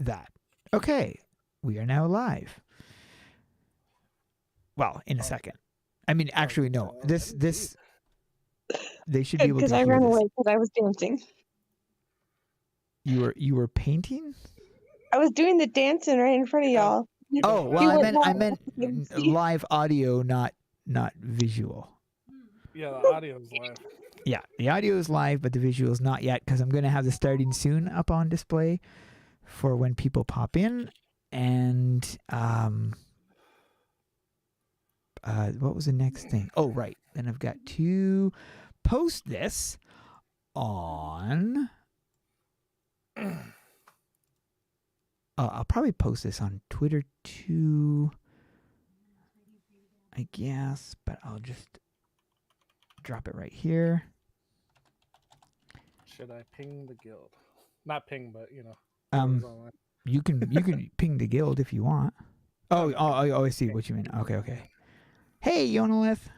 that. Okay, we are now live. Well, in a second. I mean, actually, no. This they should be able Because to I hear ran this. away because I was dancing. You were painting? I was doing the dancing right in front of y'all. Oh, well, You I went meant live. live audio, not visual. Yeah, the audio is live. Yeah, the audio is live, but the visual is not yet because I'm going to have the starting soon up on display for when people pop in. And what was the next thing? Oh, right. Then I've got to post this on. I'll probably post this on Twitter too, I guess, but I'll just drop it right here. Should I ping the guild? Not ping, but You can ping the guild if you want. Oh, I see what you mean. Okay. Hey, Yonalith.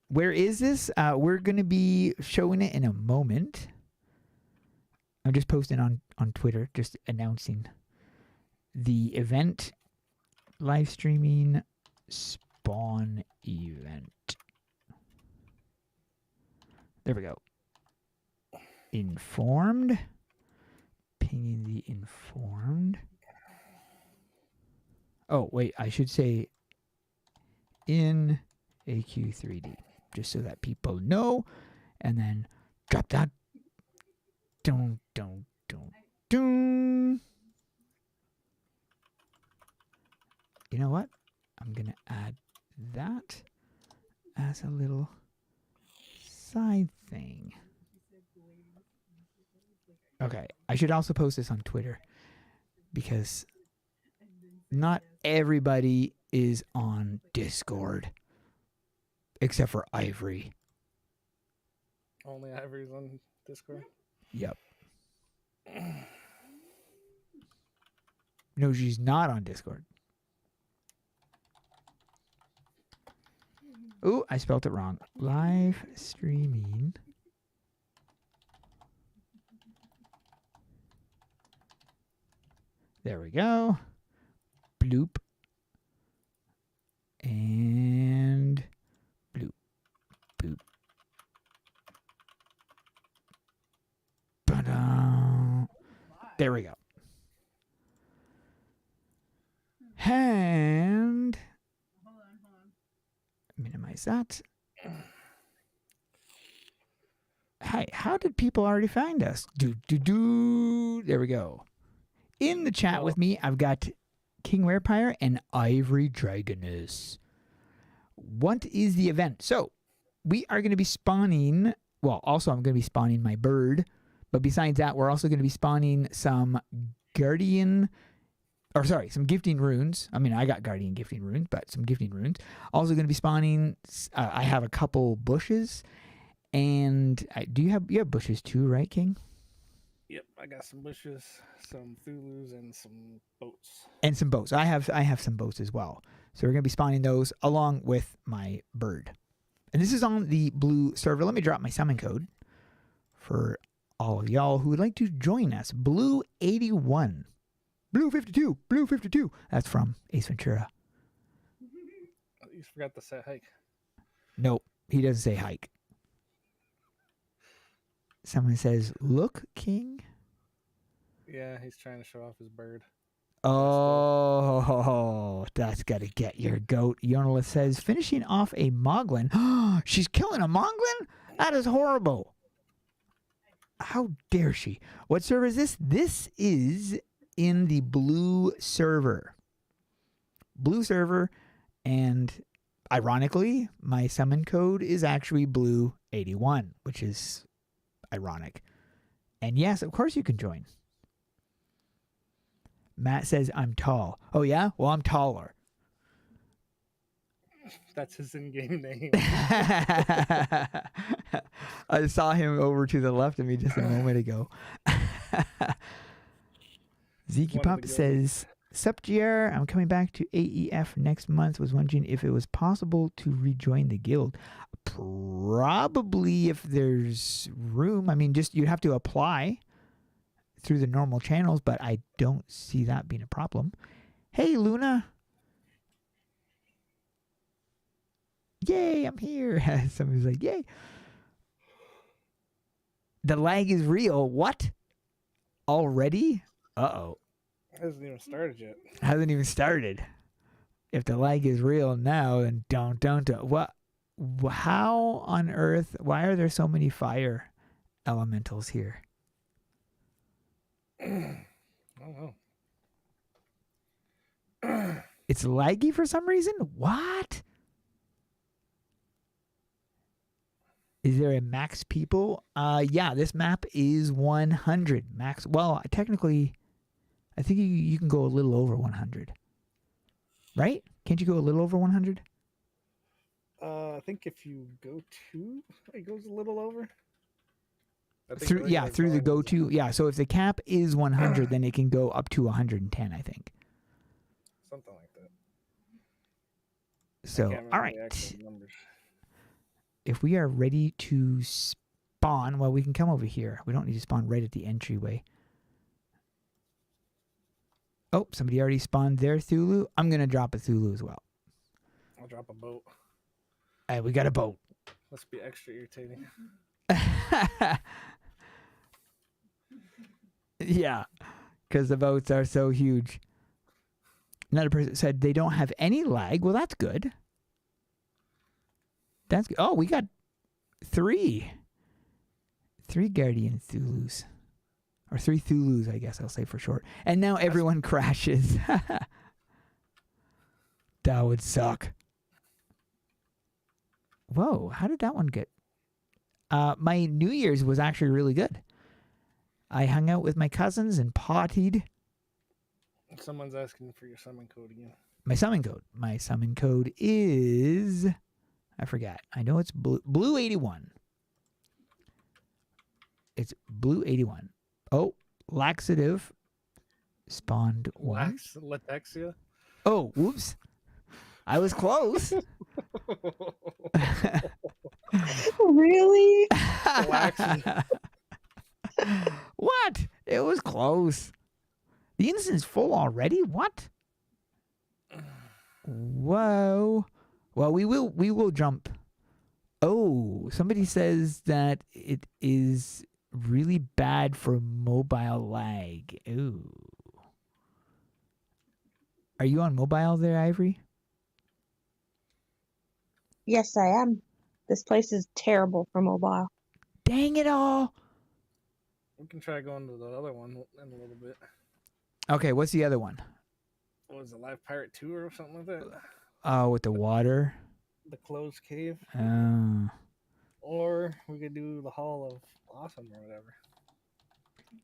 Where is this? We're gonna be showing it in a moment. I'm just posting on Twitter, just announcing the event, live streaming spawn event. There we go. Informed. Pinging the informed. Oh, wait, I should say in AQ3D, just so that people know, and then drop that. Dun. You know what? I'm going to add that as a little side thing. Okay, I should also post this on Twitter because not everybody is on Discord except for Ivory. Only Ivory's on Discord? Yep. No, she's not on Discord. Ooh, I spelled it wrong. Live streaming. There we go. Bloop. And bloop. Boop. Ba-da. There we go. And minimize that. Hi, how did people already find us? There we go. In the chat with me, I've got King Warepire and Ivory Dragoness. What is the event? So, we are going to be spawning, well, also I'm going to be spawning my bird, but besides that, we're also going to be spawning some some gifting runes. I mean, I got guardian gifting runes, but some gifting runes. Also going to be spawning, I have a couple bushes, and you have bushes too, right, King? Yep, I got some bushes, some Thulus, and some boats. And some boats. I have some boats as well. So we're going to be spawning those along with my bird. And this is on the blue server. Let me drop my summon code for all of y'all who would like to join us. Blue 81. Blue 52. Blue 52. That's from Ace Ventura. You forgot to say hike. Nope, he doesn't say hike. Someone says, "Look, King." Yeah, he's trying to show off his bird. Oh, that's got to get your goat. Yonala says, finishing off a Moglin. She's killing a Moglin? That is horrible. How dare she? What server is this? This is in the blue server. Blue server, and ironically, my summon code is actually blue 81, which is ironic. And yes, of course you can join. Matt says, I'm tall. Oh, yeah? Well, I'm taller. That's his in-game name. I saw him over to the left of me just a moment ago. Zeke Pop says, Sup, GR, I'm coming back to AEF next month. Was wondering if it was possible to rejoin the guild. Probably if there's room. I mean, just you'd have to apply through the normal channels, but I don't see that being a problem. Hey, Luna. Yay, I'm here. Somebody's like, yay. The lag is real. What? Already? Uh-oh. It hasn't even started yet. Hasn't even started. If the lag is real now, then don't. What? How on earth? Why are there so many fire elementals here? I don't know. It's laggy for some reason? What? Is there a max people? Yeah, this map is 100 max. Well, technically, I think you can go a little over 100. Right? Can't you go a little over 100? I think if you go to, it goes a little over. I think Through regular through the volume go is- to. Yeah, so if the cap is 100, then it can go up to 110, I think. Something like that. I So, can't remember all the right. actual numbers. If we are ready to spawn, well, we can come over here. We don't need to spawn right at the entryway. Oh, somebody already spawned their Thulu. I'm going to drop a Thulu as well. I'll drop a boat. Hey, we got a boat. Let's be extra irritating. Yeah, because the boats are so huge. Another person said they don't have any lag. Well, that's good. That's good. Oh, we got three Guardian Thulus. Or 3 Thulus, I guess I'll say for short. And now everyone crashes. That would suck. Whoa, how did that one get? My New Year's was actually really good. I hung out with my cousins and partied. Someone's asking for your summon code again. My summon code. My summon code is... I forgot. I know it's blue 81. It's blue 81. Oh, laxative spawned one. Latexia. Oh, whoops. I was close. Really? Laxy. What? It was close. The instance full already? What? Whoa. Well, we will jump. Oh, somebody says that it is really bad for mobile lag. Ooh. Are you on mobile there, Ivory? Yes, I am. This place is terrible for mobile. Dang it all. We can try going to the other one in a little bit. Okay, what's the other one? What was it, Live Pirate 2 or something like that? Oh, with the water. The closed cave. Oh. Or we could do the Hall of Awesome or whatever.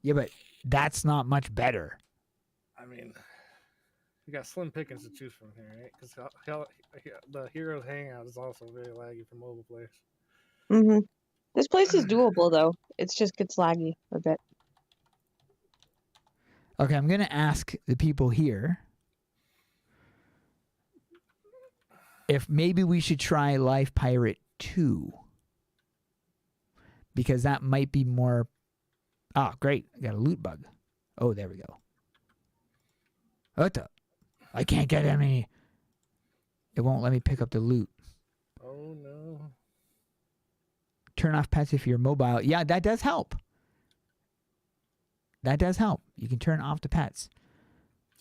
Yeah, but that's not much better. I mean, you got slim pickings to choose from here, right? Because the Heroes Hangout is also very laggy for mobile players. Mm-hmm. This place is doable, though. It just gets laggy a bit. Okay, I'm going to ask the people here if maybe we should try Life Pirate 2. Because that might be more... Ah, great. I got a loot bug. Oh, there we go. What the? I can't get any... It won't let me pick up the loot. Oh, no. Turn off pets if you're mobile. Yeah, that does help. That does help. You can turn off the pets.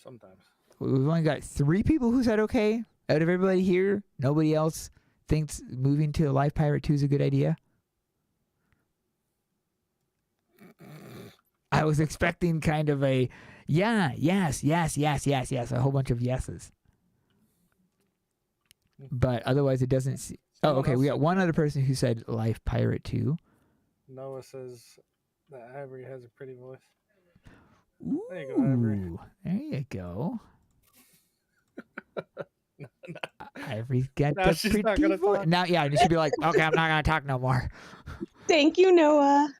Sometimes. We've only got 3 people who said okay. Out of everybody here, nobody else thinks moving to Life Pirate 2 is a good idea. I was expecting kind of a yeah, yes, a whole bunch of yeses. But otherwise it doesn't see. Oh, Someone okay. else We got said- one other person who said Life Pirate 2. Noah says that Ivory has a pretty voice. Ooh, There you go, Ivory. there you go. Ivory's got Now the she's pretty not gonna voice. talk. Now, yeah, she should be like, okay, I'm not gonna talk no more. Thank you, Noah.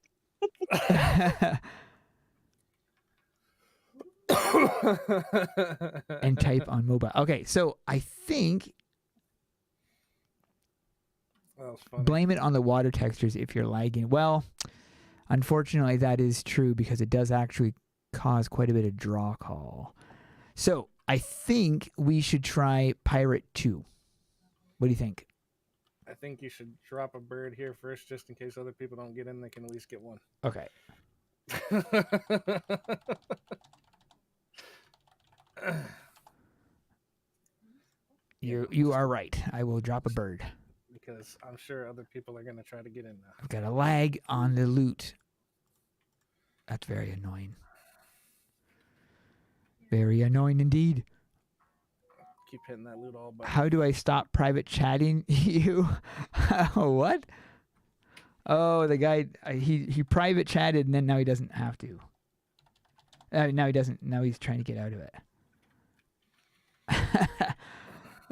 And type on mobile. Okay, so I think That was funny. blame it on the water textures if you're lagging. Well, unfortunately, that is true because it does actually cause quite a bit of draw call. So I think we should try Pirate 2. What do you think? I think you should drop a bird here first, just in case other people don't get in. They can at least get one. Okay. You are right. I will drop a bird. Because I'm sure other people are gonna try to get in now. I've got a lag on the loot. That's very annoying. Very annoying indeed. Keep hitting that loot all button. How do I stop private chatting you? What? Oh, the guy, he private chatted and then now he doesn't have to. Now he doesn't. Now he's trying to get out of it.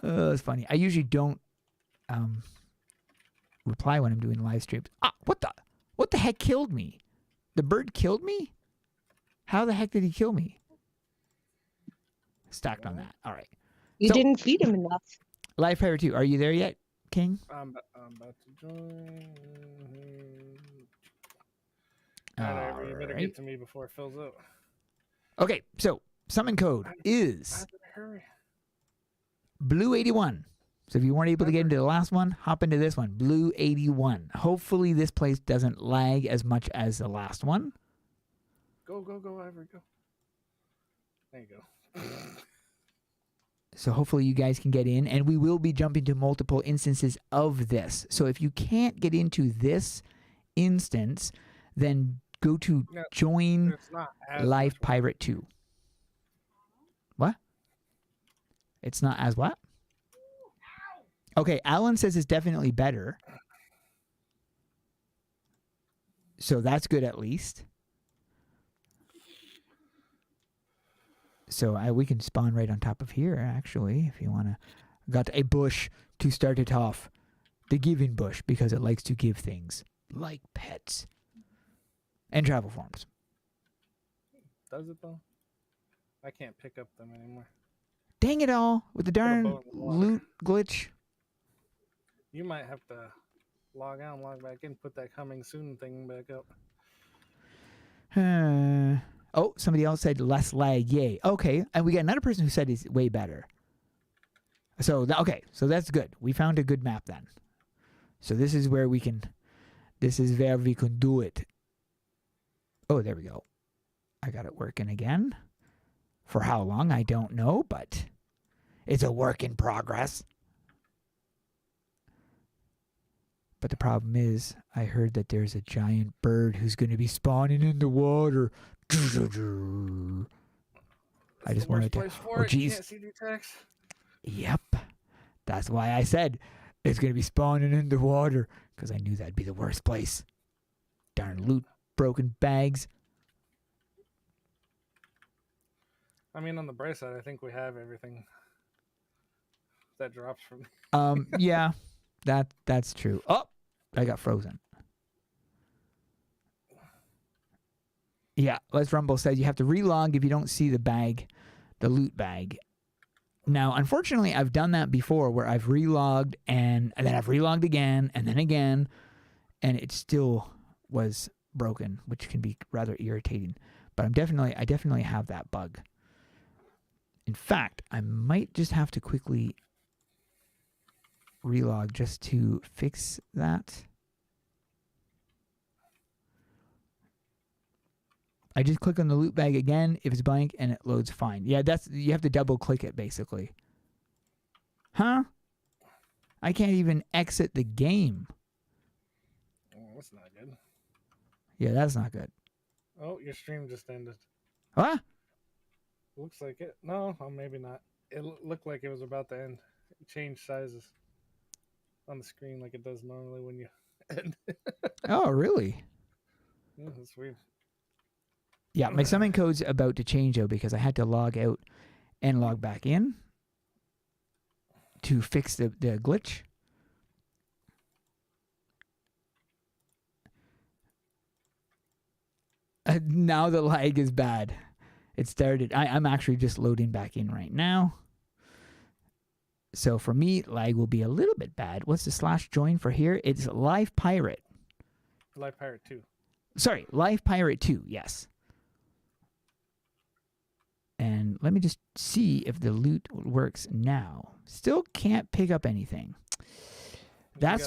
Oh, that's funny. I usually don't reply when I'm doing live streams. Ah, what the heck killed me? The bird killed me? How the heck did he kill me? Stacked on that. All right. You didn't feed him enough. Live Pirate 2, are you there yet, King? I'm about to join. All You better right. get to me before it fills up. Okay, so summon code is Hurry. Blue 81. So if you weren't able to get into the last one, hop into this one, Blue 81. Hopefully this place doesn't lag as much as the last one. Go, Ivory, go. There you go. So hopefully you guys can get in, and we will be jumping to multiple instances of this. So if you can't get into this instance, then go to No, join It's not as Live much Pirate 2. What? It's not as what? Okay, Alan says it's definitely better. So that's good at least. So we can spawn right on top of here, actually, if you want to. Got a bush to start it off. The giving bush, because it likes to give things. Like pets. And travel forms. Does it though? I can't pick up them anymore. Dang it all, with the darn boat in the water. loot glitch. You might have to log out and log back in, put that coming soon thing back up. Oh, somebody else said less lag. Yay. Okay, and we got another person who said it's way better. So okay, so that's good. We found a good map then. So this is where we can. This is where we can do it. Oh, there we go. I got it working again. For how long, I don't know, but it's a work in progress. But the problem is, I heard that there's a giant bird who's going to be spawning in the water. I just wanted to. Oh, You jeez. can't see the text. Yep. That's why I said it's going to be spawning in the water, because I knew that'd be the worst place. Darn loot, broken bags. I mean, on the bright side, I think we have everything that drops from. Yeah, that's true. Oh, I got frozen. Yeah, Les Rumble says you have to relog if you don't see the bag, the loot bag. Now, unfortunately, I've done that before where I've relogged and then I've relogged again and then again, and it still was broken, which can be rather irritating. But I definitely have that bug. In fact, I might just have to quickly relog just to fix that. I just click on the loot bag again if it's blank and it loads fine. Yeah, you have to double click it basically. Huh? I can't even exit the game. Oh, that's not good. Yeah, that's not good. Oh, your stream just ended. What? Looks like it. No, oh, maybe not. It looked like it was about to end. It changed sizes on the screen like it does normally when you end. Oh, really? Yeah, that's weird. Yeah, my summon code's about to change though because I had to log out and log back in to fix the glitch. Now the lag is bad. It started. I'm actually just loading back in right now. So for me, lag will be a little bit bad. What's the /join for here? It's Live Pirate. Live Pirate 2. Sorry, Live Pirate 2, yes. And let me just see if the loot works now. Still can't pick up anything. Did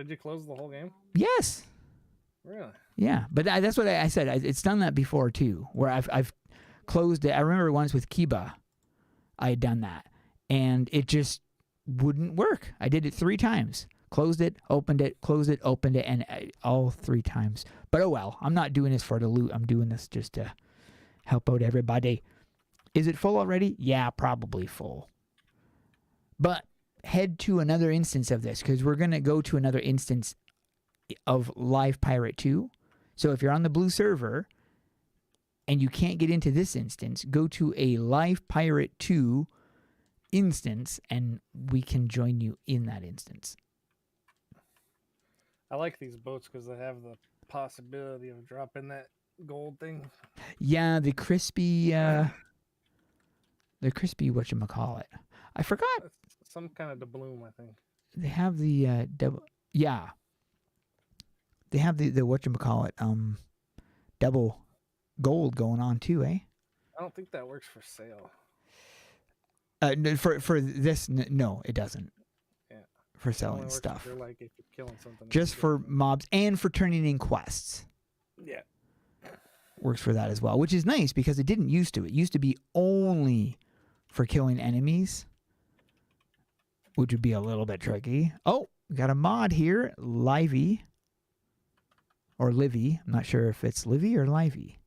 you close the whole game? Yes. Really? Yeah, but that's what I said. It's done that before too, where I've closed it. I remember once with Kiba, I had done that, and it just wouldn't work. I did it 3 times. Closed it, opened it, closed it, opened it, and all 3 times. But oh well, I'm not doing this for the loot. I'm doing this just to help out everybody. Is it full already? Yeah, probably full. But head to another instance of this, because we're going to go to another instance of Live Pirate 2. So if you're on the blue server and you can't get into this instance, go to a Live Pirate 2 instance and we can join you in that instance. I like these boats because they have the possibility of dropping that gold thing. Yeah, the crispy whatchamacallit. I forgot. It's some kind of doubloon, I think. They have the double. Yeah. They have the whatchamacallit, double gold going on too, eh? I don't think that works for sale. For this, no, it doesn't. Yeah. For It only selling works stuff. if you're like if you're killing something. Just for mobs and for turning in quests. Yeah. Works for that as well, which is nice because it didn't used to. It used to be only for killing enemies, which would be a little bit tricky. Oh, we got a mod here, Livy. Or Livy. I'm not sure if it's Livy or Livy.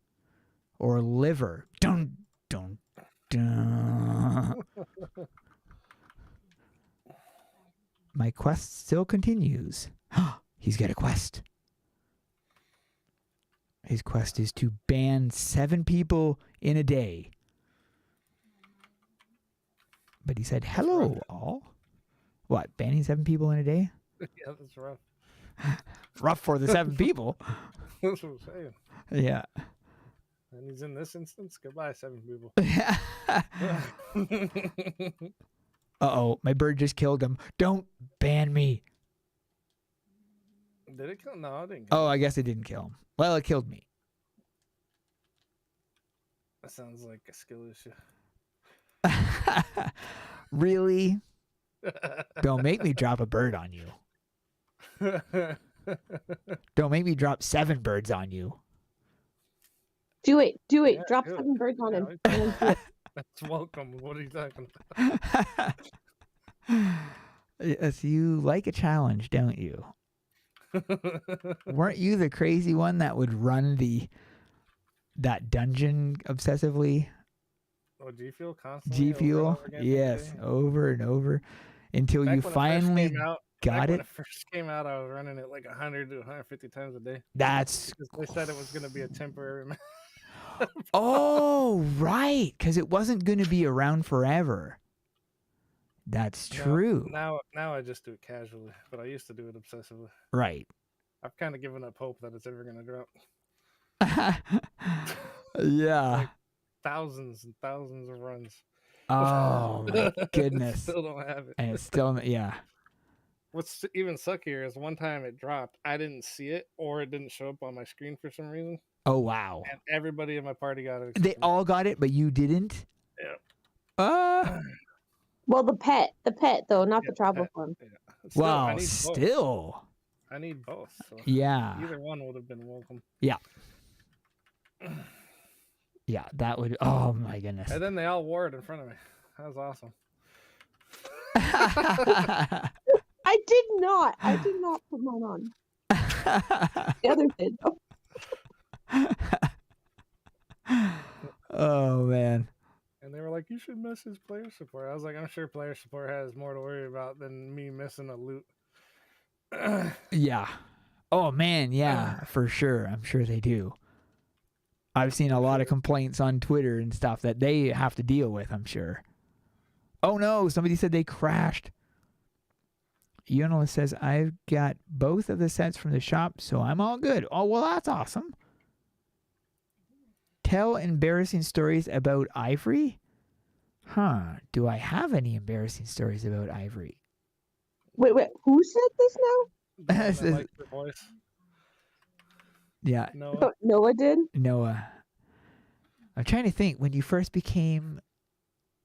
Or Liver. Dun, dun, dun. My quest still continues. He's got a quest. His quest is to ban 7 people in a day. But he said, hello, all. What, banning 7 people in a day? Yeah, that's rough. Rough for the 7 people. That's what I'm saying. Yeah. And he's in this instance. Goodbye, 7 people. Uh-oh, my bird just killed him. Don't ban me. Did it kill? No, it didn't kill Oh, him. I guess it didn't kill him. Well, it killed me. That sounds like a skill issue. Really? Don't make me drop a bird on you. Don't make me drop 7 birds on you. Do it. Yeah, Drop do it. 7 birds on Yeah, him. And then do it. That's welcome. What are you talking Yes, you like a challenge, don't you? about? Weren't you the crazy one that would run that dungeon obsessively? Oh, G Fuel constantly? G over and Fuel? over again every Yes, day? over and over until Back you when it first finally came out- got back when it. it first came out, I was running it like 100 to 150 times a day. That's Because they said it was going to be a temporary. oh right, because it wasn't going to be around forever. That's true. Now I just do it casually, but I used to do it obsessively. Right. I've kind of given up hope that it's ever going to drop. Yeah. Like, thousands and thousands of runs. Oh my goodness. Still don't have it. And it's still, yeah. What's even suckier is one time it dropped, I didn't see it, or it didn't show up on my screen for some reason, Oh wow. and everybody in my party got it. They except me. all got it, but you didn't. Yeah. Well, the pet though, not Yeah, the travel pet. one. Still, I Wow. need both. Still. I need both. So Yeah. either one would have been welcome. Yeah. That would. Oh my goodness. And then they all wore it in front of me. That was awesome. I did not put mine on. The others did. Oh man. And they were like, "You should message player support." I was like, "I'm sure player support has more to worry about than me missing a loot." Yeah. Oh man, yeah, for sure. I'm sure they do. I've seen a lot of complaints on Twitter and stuff that they have to deal with, I'm sure. Oh no, somebody said they crashed. Yonala says, I've got both of the sets from the shop, so I'm all good. Oh, well, that's awesome. Tell embarrassing stories about Ivory? Huh. Do I have any embarrassing stories about Ivory? Wait, who said this now? The one This that is- liked your voice. Yeah, No, Noah did? Noah. I'm trying to think when you first became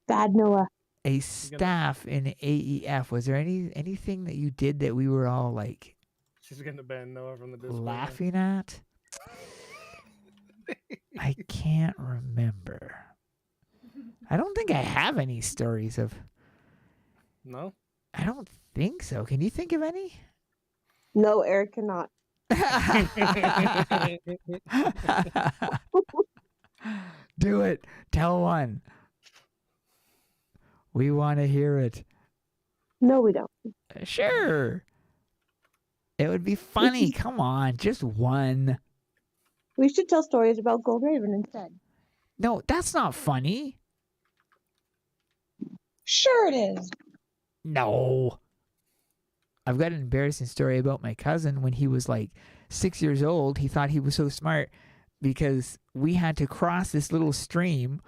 Bad Noah. A staff in AEF. Was there anything that you did that we were all like She's gonna ban Noah from the Discord. laughing at? I can't remember. I don't think I have any stories of. No. I don't think so. Can you think of any? No, Eric cannot. Do it. Tell one. We want to hear it. No, we don't. Sure. It would be funny. Come on, just one. We should tell stories about Gold Raven instead. No, that's not funny. Sure it is. No. I've got an embarrassing story about my cousin when he was like 6 years old. He thought he was so smart because we had to cross this little stream.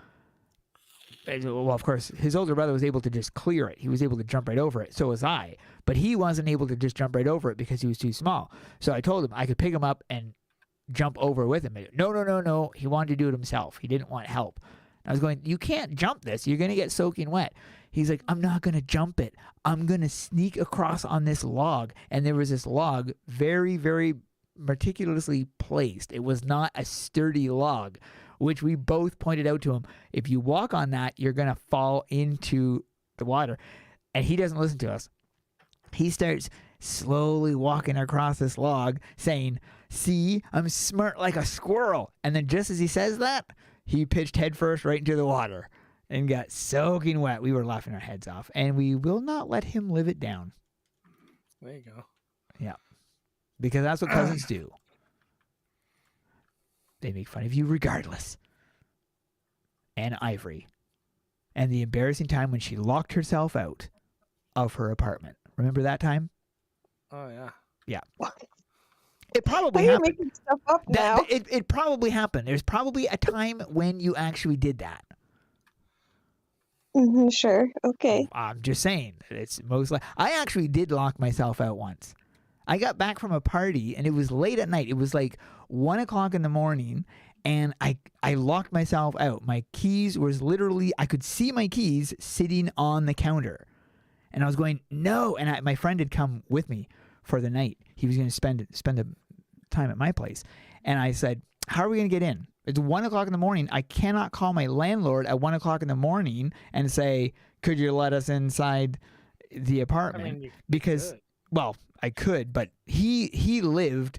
Well, of course, his older brother was able to just clear it. He was able to jump right over it. So was I. But he wasn't able to just jump right over it because he was too small. So I told him I could pick him up and jump over with him. No. He wanted to do it himself. He didn't want help. I was going, you can't jump this. You're going to get soaking wet. He's like, I'm not going to jump it. I'm going to sneak across on this log. And there was this log very, very meticulously placed. It was not a sturdy log, which we both pointed out to him. If you walk on that, you're going to fall into the water. And he doesn't listen to us. He starts slowly walking across this log saying, see, I'm smart like a squirrel. And then just as he says that, he pitched headfirst right into the water and got soaking wet. We were laughing our heads off, and we will not let him live it down. There you go. Yeah, because that's what cousins do. They make fun of you regardless. And Ivory. And the embarrassing time when she locked herself out of her apartment. Remember that time? Oh yeah. Yeah. It probably You're happened. making stuff up now. It probably happened. There's probably a time when you actually did that. Sure. Okay. I'm just saying. It's most like I actually did lock myself out once. I got back from a party and it was late at night. It was like 1 o'clock in the morning, and I locked myself out. My keys was literally, I could see my keys sitting on the counter, and I was going no. And my friend had come with me for the night. He was going to spend the time at my place, and I said, "How are we going to get in? It's 1 o'clock in the morning. I cannot call my landlord at 1 o'clock in the morning and say, could you let us inside the apartment?" I mean, you because, could. well, I could, but he lived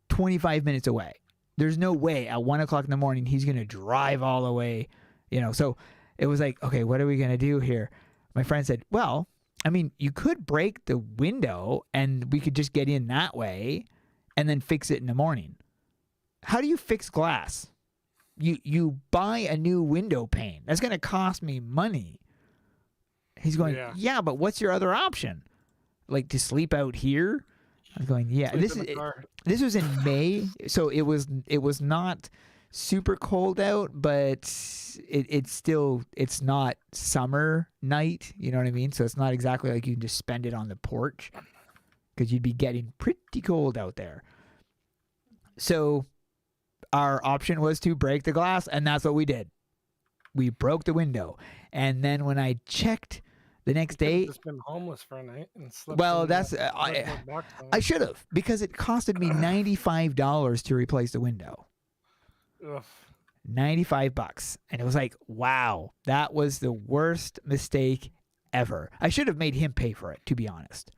25 minutes away. There's no way at 1 o'clock in the morning he's going to drive all the way, So it was like, okay, what are we going to do here? My friend said, well, I mean, you could break the window and we could just get in that way and then fix it in the morning. How do you fix glass? You buy a new window pane. That's going to cost me money. He's going, yeah, but what's your other option? Like to sleep out here? I was going, yeah. This was in May, so it was not super cold out, but it's not summer night. You know what I mean? So it's not exactly like you can just spend it on the porch because you'd be getting pretty cold out there. So our option was to break the glass, and that's what we did. We broke the window, and then when I checked the next day, just been homeless for a night and slept. Well, that's I should have, because it costed me $95 to replace the window. Ugh. $95, and it was like, wow, that was the worst mistake ever. I should have made him pay for it, to be honest,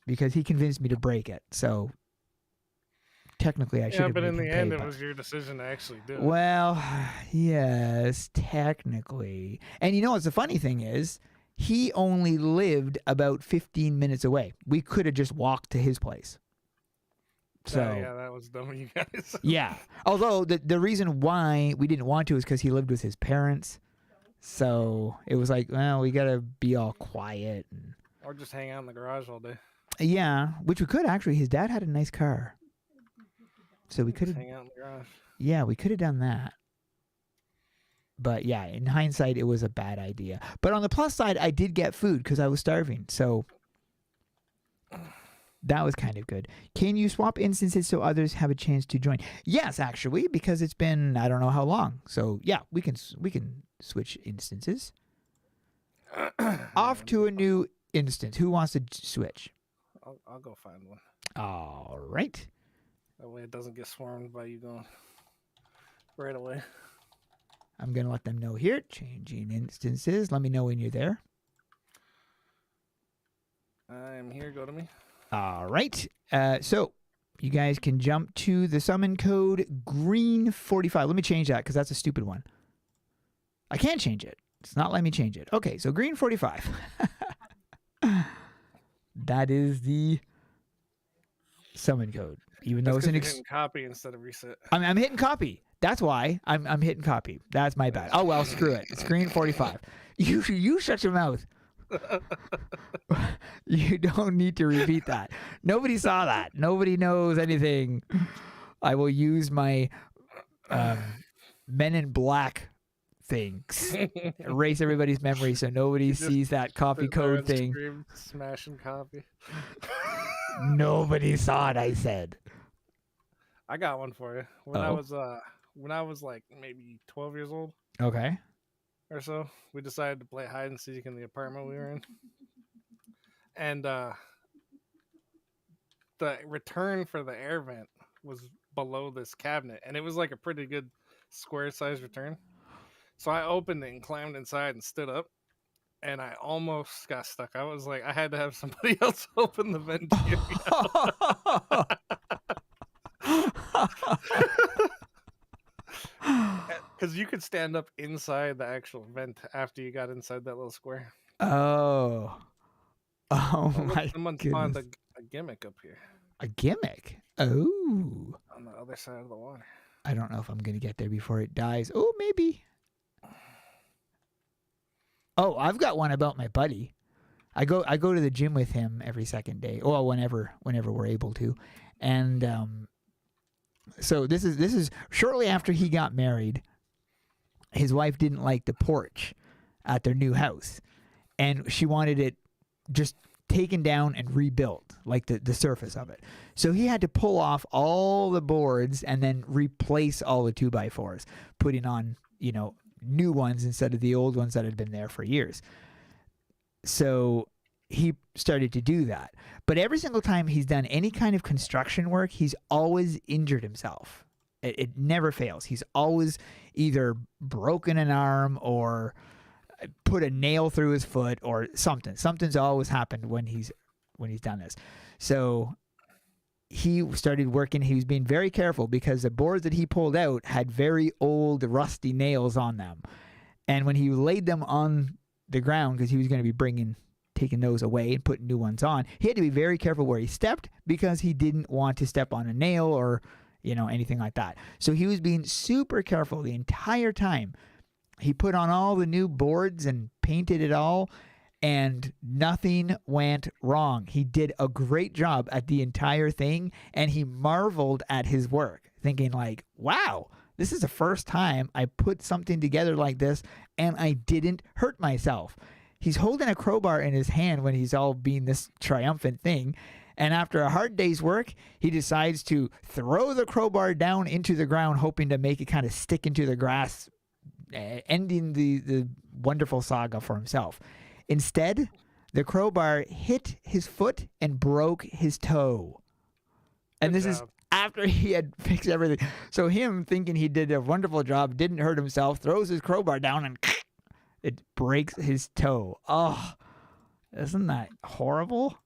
because he convinced me to break it. So technically, I should have. Yeah, but in made the him end, pay, it but was your decision to actually do it. Well, yes, technically. And you know what's the funny thing is, he only lived about 15 minutes away. We could have just walked to his place. So yeah, that was dumb of you guys. yeah. Although the reason why we didn't want to is because he lived with his parents. So it was like, well, we got to be all quiet. Or just hang out in the garage all day. Yeah, which we could actually. His dad had a nice car. So we could have. Hang out in the garage. Yeah, we could have done that. But yeah, in hindsight, it was a bad idea. But on the plus side, I did get food because I was starving. So that was kind of good. Can you swap instances so others have a chance to join? Yes, actually, because it's been I don't know how long. So yeah, we can switch instances. Off to a new instance. Who wants to switch? I'll go find one. All right. That way it doesn't get swarmed by you going right away. I'm going to let them know here. Changing instances. Let me know when you're there. I am here. Go to me. All right. So you guys can jump to the summon code green45. Let me change that because that's a stupid one. I can't change it. It's not letting me change it. Okay, so green45. That is the summon code. Even though That's it's an 'cause you're hitting copy instead of reset. I'm hitting copy. That's why I'm hitting copy. That's my bad. Oh well, screw it. It's green45. You shut your mouth. You don't need to repeat that. Nobody saw that. Nobody knows anything. I will use my Men in Black things. Erase everybody's memory so nobody sees that copy code thing. Scream, smashing copy. Nobody saw it, I said. I got one for you. When I was like maybe 12 years old Okay. or so, we decided to play hide and seek in the apartment we were in. And the return for the air vent was below this cabinet, and it was like a pretty good square size return. So I opened it and climbed inside and stood up, and I almost got stuck. I was like, I had to have somebody else open the vent to get me out. Because you could stand up inside the actual vent after you got inside that little square. Oh my Someone goodness. spawned a gimmick up here A gimmick? Oh. on the other side of the water. I don't know if I'm going to get there before it dies. Oh, maybe. Oh, I've got one about my buddy. I go to the gym with him every second day. Well, whenever we're able to. And so this is shortly after he got married. His wife didn't like the porch at their new house, and she wanted it just taken down and rebuilt, like the surface of it. So he had to pull off all the boards and then replace all the 2x4s, putting on, new ones instead of the old ones that had been there for years. So he started to do that. But every single time he's done any kind of construction work, he's always injured himself. It never fails. He's always either broken an arm or put a nail through his foot or something. Something's always happened when he's done this. So he started working. He was being very careful because the boards that he pulled out had very old, rusty nails on them. And when he laid them on the ground, because he was going to be taking those away and putting new ones on, he had to be very careful where he stepped because he didn't want to step on a nail or, anything like that. So he was being super careful the entire time. He put on all the new boards and painted it all, and nothing went wrong. He did a great job at the entire thing, and he marveled at his work, thinking like, wow, this is the first time I put something together like this, and I didn't hurt myself. He's holding a crowbar in his hand when he's all being this triumphant thing, and after a hard day's work, he decides to throw the crowbar down into the ground, hoping to make it kind of stick into the grass, ending the wonderful saga for himself. Instead, the crowbar hit his foot and broke his toe. And this is after he had fixed everything. So him thinking he did a wonderful job, didn't hurt himself, throws his crowbar down and it breaks his toe. Oh, isn't that horrible?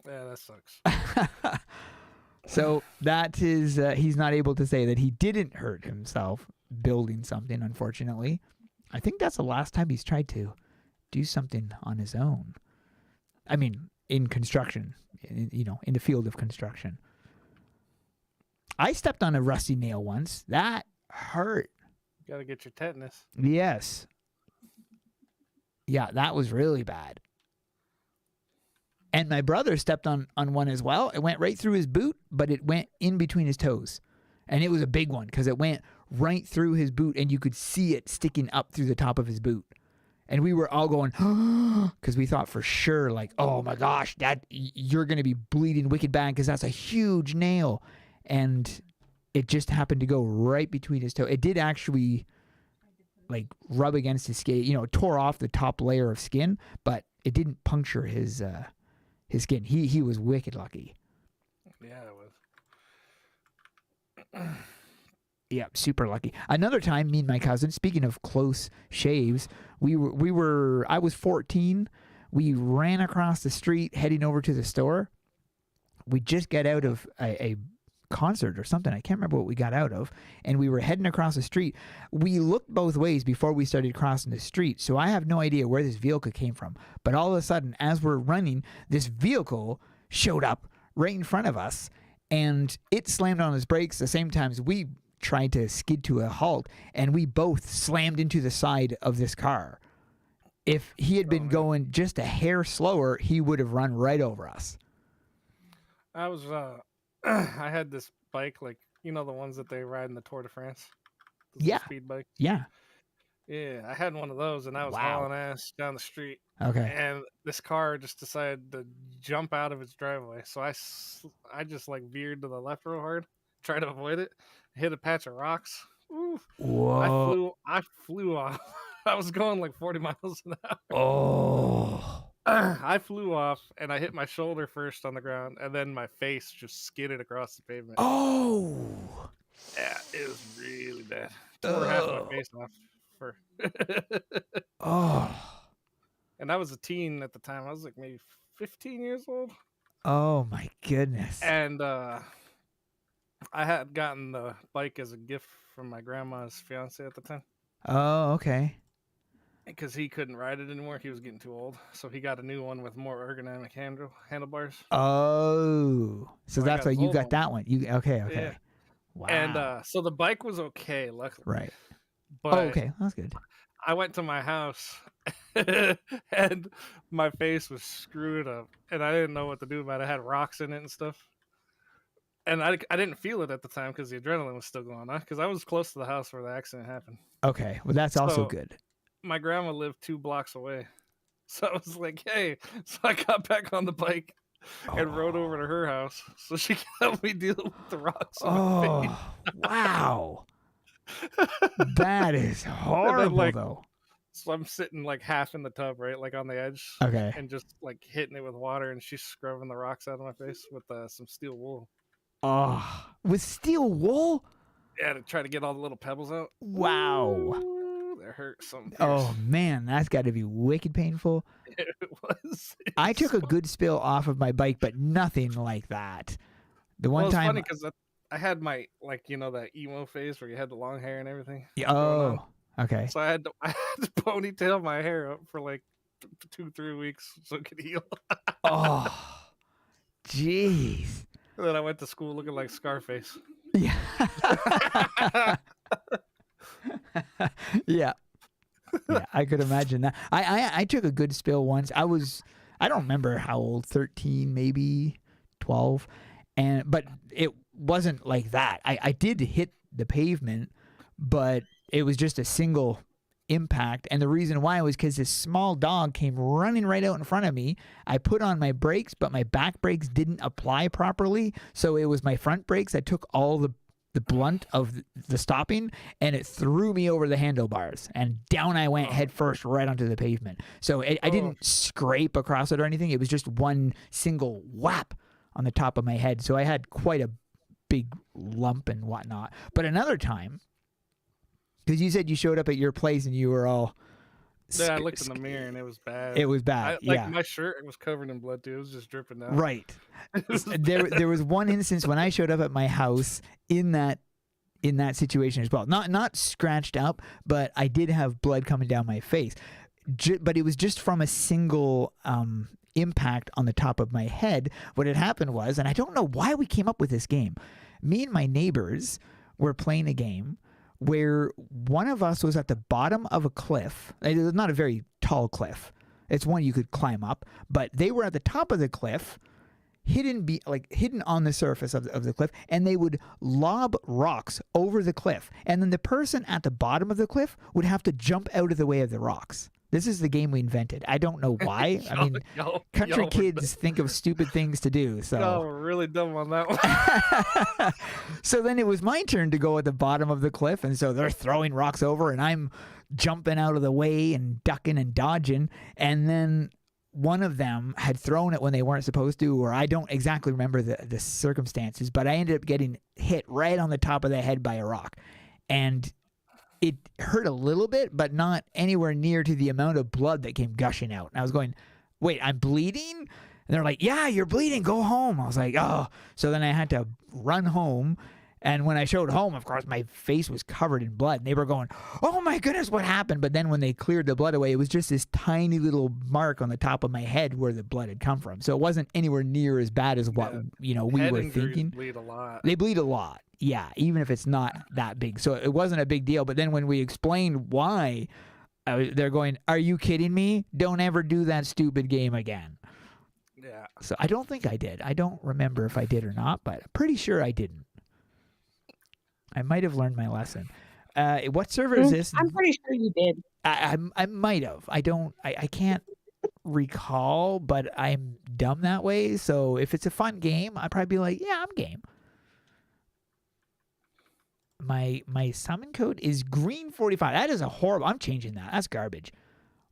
Yeah, that sucks. So that is, he's not able to say that he didn't hurt himself building something, unfortunately. I think that's the last time he's tried to do something on his own. I mean, in construction, in the field of construction. I stepped on a rusty nail once. That hurt. You gotta get your tetanus. Yes. Yeah, that was really bad. And my brother stepped on one as well. It went right through his boot, but it went in between his toes. And it was a big one because it went right through his boot and you could see it sticking up through the top of his boot. And we were all going, because we thought for sure, like, oh my gosh, you're going to be bleeding wicked bad because that's a huge nail. And it just happened to go right between his toe. It did actually like rub against his skin. You know, it tore off the top layer of skin, but it didn't puncture his skin. He was wicked lucky. Yeah, it was. Yeah, super lucky. Another time, me and my cousin, speaking of close shaves, we were I was 14. We ran across the street heading over to the store. We just got out of a concert or something. I can't remember what we got out of. And we were heading across the street. We looked both ways before we started crossing the street. So I have no idea where this vehicle came from. But all of a sudden, as we're running, this vehicle showed up right in front of us. And it slammed on its brakes the same time as we tried to skid to a halt. And we both slammed into the side of this car. If he had been going just a hair slower, he would have run right over us. I was I had this bike, like, you know, the ones that they ride in the Tour de France. The Yeah. speed bike. Yeah. Yeah, I had one of those, and I was Wow. hauling ass down the street, Okay. and this car just decided to jump out of its driveway. So I just like veered to the left real hard, tried to avoid it, hit a patch of rocks. Ooh, Whoa. I flew off. I was going like 40 miles an hour. Oh. I flew off, and I hit my shoulder first on the ground, and then my face just skidded across the pavement. Oh. Yeah, it was really bad. Tore half my face off. Oh. And I was a teen at the time. I was like maybe 15 years old. Oh my goodness. And I had gotten the bike as a gift from my grandma's fiance at the time. Oh, okay. Because he couldn't ride it anymore. He was getting too old. So he got a new one with more ergonomic handlebars. Oh. So I that's got why his you old got one. that one. You okay, okay. Yeah. Wow. And so the bike was okay, luckily. right. But Oh, okay. That's good. I went to my house and my face was screwed up and I didn't know what to do about it. I had rocks in it and stuff. And I didn't feel it at the time because the adrenaline was still going on because I was close to the house where the accident happened. Okay. Well, that's also So- good. My grandma lived 2 blocks away. So I was like, hey. So I got back on the bike and rode over to her house so she could help me deal with the rocks on my face. Oh, wow. That is horrible, like- though. So I'm sitting like half in the tub, right? Like on the edge. Okay. And just like hitting it with water, and she's scrubbing the rocks out of my face with some steel wool. Oh, with steel wool? Yeah, to try to get all the little pebbles out. Wow. Ooh, that hurt some. Oh, man. That's got to be wicked painful. It was. I took a good spill off of my bike, but nothing like that. The one Well, it's time. funny because I had my, like, you know, that emo phase where you had the long hair and everything. Yeah, oh, okay. So I had to ponytail my hair up for like 2-3 weeks so it could heal. Oh, jeez. And then I went to school looking like Scarface. Yeah. yeah. Yeah, I could imagine that. I took a good spill once. I don't remember how old, 13, maybe 12. But it wasn't like that. I did hit the pavement, but it was just a single impact. And the reason why was because this small dog came running right out in front of me. I put on my brakes, but my back brakes didn't apply properly. So it was my front brakes that took all the blunt of the stopping, and it threw me over the handlebars, and down I went head first right onto the pavement. So I didn't scrape across it or anything. It was just one single whap on the top of my head. So I had quite a big lump and whatnot. But another time, because you said you showed up at your place and you were all... Yeah, I looked in the mirror and it was bad. It was bad, yeah. My shirt was covered in blood too. It was just dripping down. Right. There was one instance when I showed up at my house in that situation as well. Not scratched up, but I did have blood coming down my face. But it was just from a single impact on the top of my head. What had happened was, and I don't know why we came up with this game. Me and my neighbors were playing a game where one of us was at the bottom of a cliff. It was not a very tall cliff. It's one you could climb up, but they were at the top of the cliff, hidden on the surface of the cliff, and they would lob rocks over the cliff. And then the person at the bottom of the cliff would have to jump out of the way of the rocks. This is the game we invented. I don't know why. I mean, country y'all were kids think of stupid things to do. Y'all So, were really dumb on that one. so then it was my turn to go at the bottom of the cliff, and so they're throwing rocks over, and I'm jumping out of the way and ducking and dodging, and then one of them had thrown it when they weren't supposed to, or I don't exactly remember the circumstances, but I ended up getting hit right on the top of the head by a rock, and it hurt a little bit, but not anywhere near to the amount of blood that came gushing out. And I was going, wait, I'm bleeding? And they're like, yeah, you're bleeding. Go home. I was like, oh. So then I had to run home. And when I showed home, of course, my face was covered in blood. And they were going, oh my goodness, what happened? But then when they cleared the blood away, it was just this tiny little mark on the top of my head where the blood had come from. So it wasn't anywhere near as bad as what we Head were injuries thinking. bleed a lot. They bleed a lot. Yeah, even if it's not that big. So it wasn't a big deal. But then when we explained why, they're going, are you kidding me? Don't ever do that stupid game again. Yeah. So I don't think I did. I don't remember if I did or not, but I'm pretty sure I didn't. I might have learned my lesson. What server is this? I'm pretty sure you did. I might have. I can't recall, but I'm dumb that way. So if it's a fun game, I'd probably be like, yeah, I'm game. My summon code is green 45. That is a horrible. I'm changing that. That's garbage.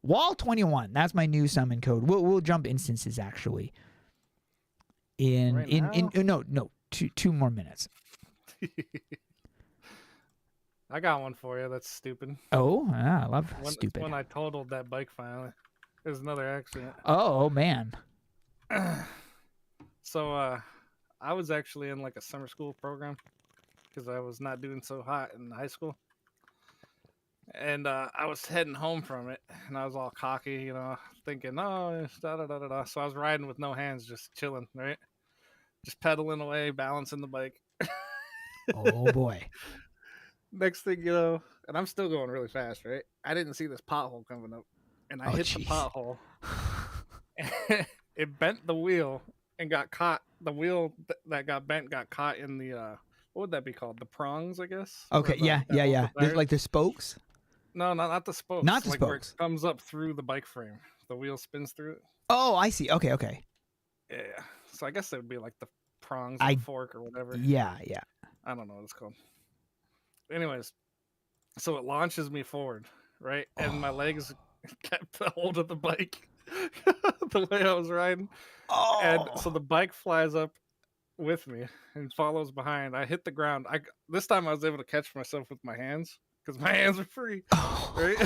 Wall 21. That's my new summon code. We'll jump instances actually. No, two more minutes. I got one for you. That's stupid. Oh, I love stupid. When I totaled that bike finally, it was another accident. Oh man. So I was actually in like a summer school program because I was not doing so hot in high school. And I was heading home from it, and I was all cocky, thinking, oh, da da da da da. So I was riding with no hands, just chilling, right? Just pedaling away, balancing the bike. Oh boy. Next thing you know, and I'm still going really fast, right? I didn't see this pothole coming up, and I hit the pothole. It bent the wheel and got caught. The wheel that got bent got caught in the what would that be called? The prongs, I guess. Okay, yeah. There's like the spokes. No, not the spokes. Not the like spokes. Where it comes up through the bike frame. The wheel spins through it. Oh, I see. Okay. Yeah. So I guess it would be like the prongs, or the fork, or whatever. Yeah. I don't know what it's called. Anyways, so it launches me forward, right? And my legs kept a hold of the bike the way I was riding. Oh. And so the bike flies up with me and follows behind. I hit the ground. This time I was able to catch myself with my hands because my hands were free, right?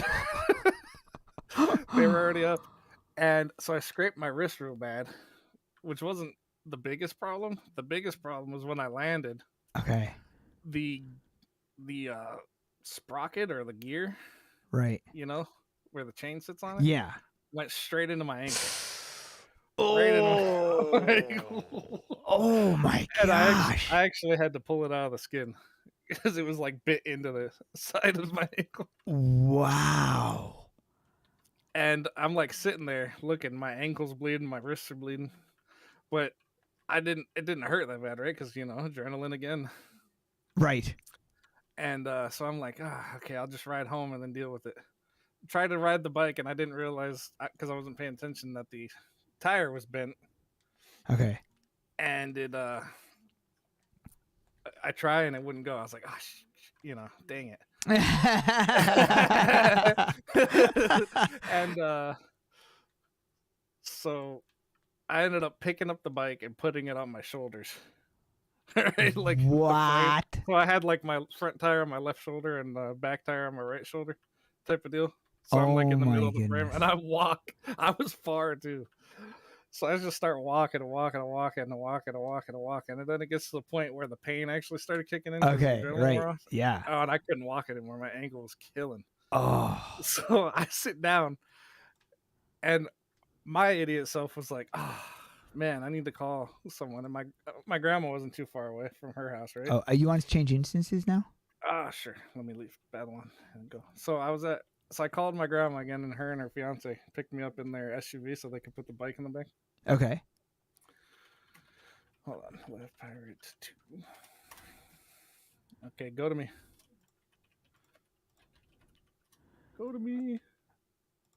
They were already up. And so I scraped my wrist real bad, which wasn't the biggest problem. The biggest problem was when I landed. Okay. The sprocket or the gear, right? Where the chain sits on it. Yeah. Went straight into my ankle. Oh. Right into my ankle. Oh my And gosh! I actually had to pull it out of the skin because it was like bit into the side of my ankle. Wow. And I'm like sitting there looking, my ankle's bleeding, my wrists are bleeding, but it didn't hurt that bad, right? Because adrenaline again. Right. And so I'm like, okay, I'll just ride home and then deal with it. Tried to ride the bike, and I didn't realize, because I wasn't paying attention, that the tire was bent. Okay. And it, I try and it wouldn't go. I was like, dang it. And so I ended up picking up the bike and putting it on my shoulders. Right? Like what? So I had like my front tire on my left shoulder and the back tire on my right shoulder, type of deal. So I'm like in the middle of the frame, and I was far too. So I just start walking, and then it gets to the point where the pain actually started kicking in. Okay, right, yeah. Oh, and I couldn't walk anymore. My ankle was killing. Oh. So I sit down, and my idiot self was like, "Oh man, I need to call someone." And my grandma wasn't too far away from her house, right? Oh, you want to change instances now? Sure. Let me leave Babylon and go. So I called my grandma again, and her and her fiance picked me up in their SUV so they could put the bike in the back. Okay. Hold on. Left pirate 2. Okay, go to me. Go to me.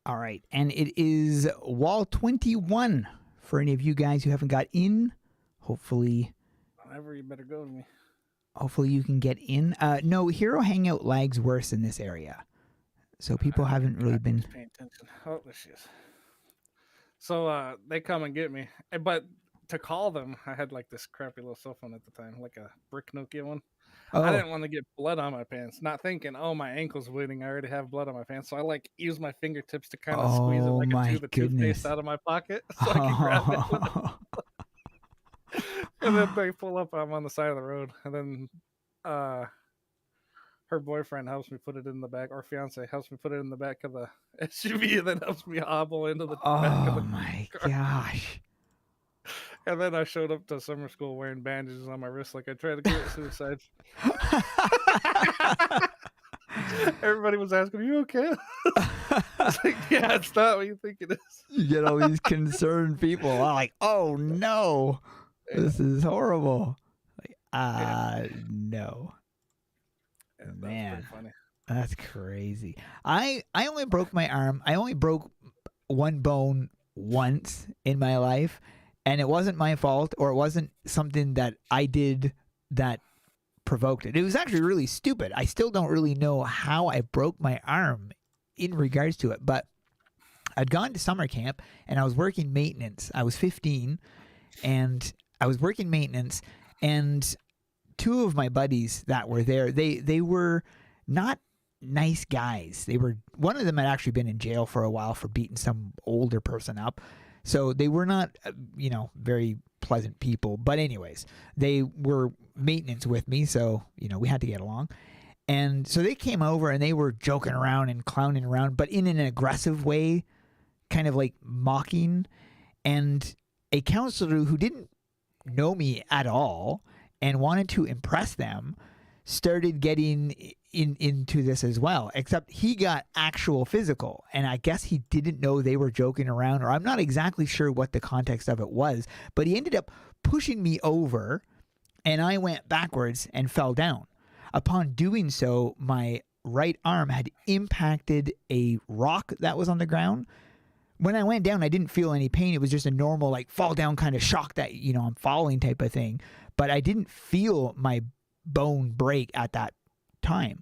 All right. And it is wall 21 for any of you guys who haven't got in. Hopefully Whenever you better go to me. you can get in. No, Hero Hangout lags worse in this area. So people haven't really been. Paying attention. Oh, there she is. So they come and get me, but to call them, I had like this crappy little cell phone at the time, like a brick Nokia one. Oh, I didn't want to get blood on my pants, not thinking, oh, my ankle's bleeding. I already have blood on my pants, so I like use my fingertips to kind of squeeze it Oh, like a my tube of goodness. toothpaste out of my pocket, so I can grab it. And then they pull up. I'm on the side of the road, and then her boyfriend helps me put it in the back, or fiance helps me put it in the back of the SUV, and then helps me hobble into the back of Oh the my car. gosh. And then I showed up to summer school wearing bandages on my wrist like I tried to commit suicide. Everybody was asking, "Are you okay?" I was like, "Yeah, it's not what you think it is." You get all these concerned people like, oh no, this is horrible. Like, no. Yeah, that was Man. pretty funny. That's crazy. I only broke my arm. I only broke one bone once in my life, and it wasn't my fault, or it wasn't something that I did that provoked it. It was actually really stupid. I still don't really know how I broke my arm in regards to it, but I'd gone to summer camp and I was working maintenance. I was 15 and I was working maintenance, and two of my buddies that were there, they were not nice guys. One of them had actually been in jail for a while for beating some older person up. So they were not, very pleasant people. But anyways, they were maintenance with me, so, we had to get along. And so they came over and they were joking around and clowning around, but in an aggressive way, kind of like mocking. And a counselor who didn't know me at all and wanted to impress them started getting into this as well, except he got actual physical, and I guess he didn't know they were joking around, or I'm not exactly sure what the context of it was, but he ended up pushing me over and I went backwards and fell down. Upon doing so, my right arm had impacted a rock that was on the ground. When I went down, I didn't feel any pain. It was just a normal like fall down kind of shock that, I'm falling type of thing, but I didn't feel my bone break at that time.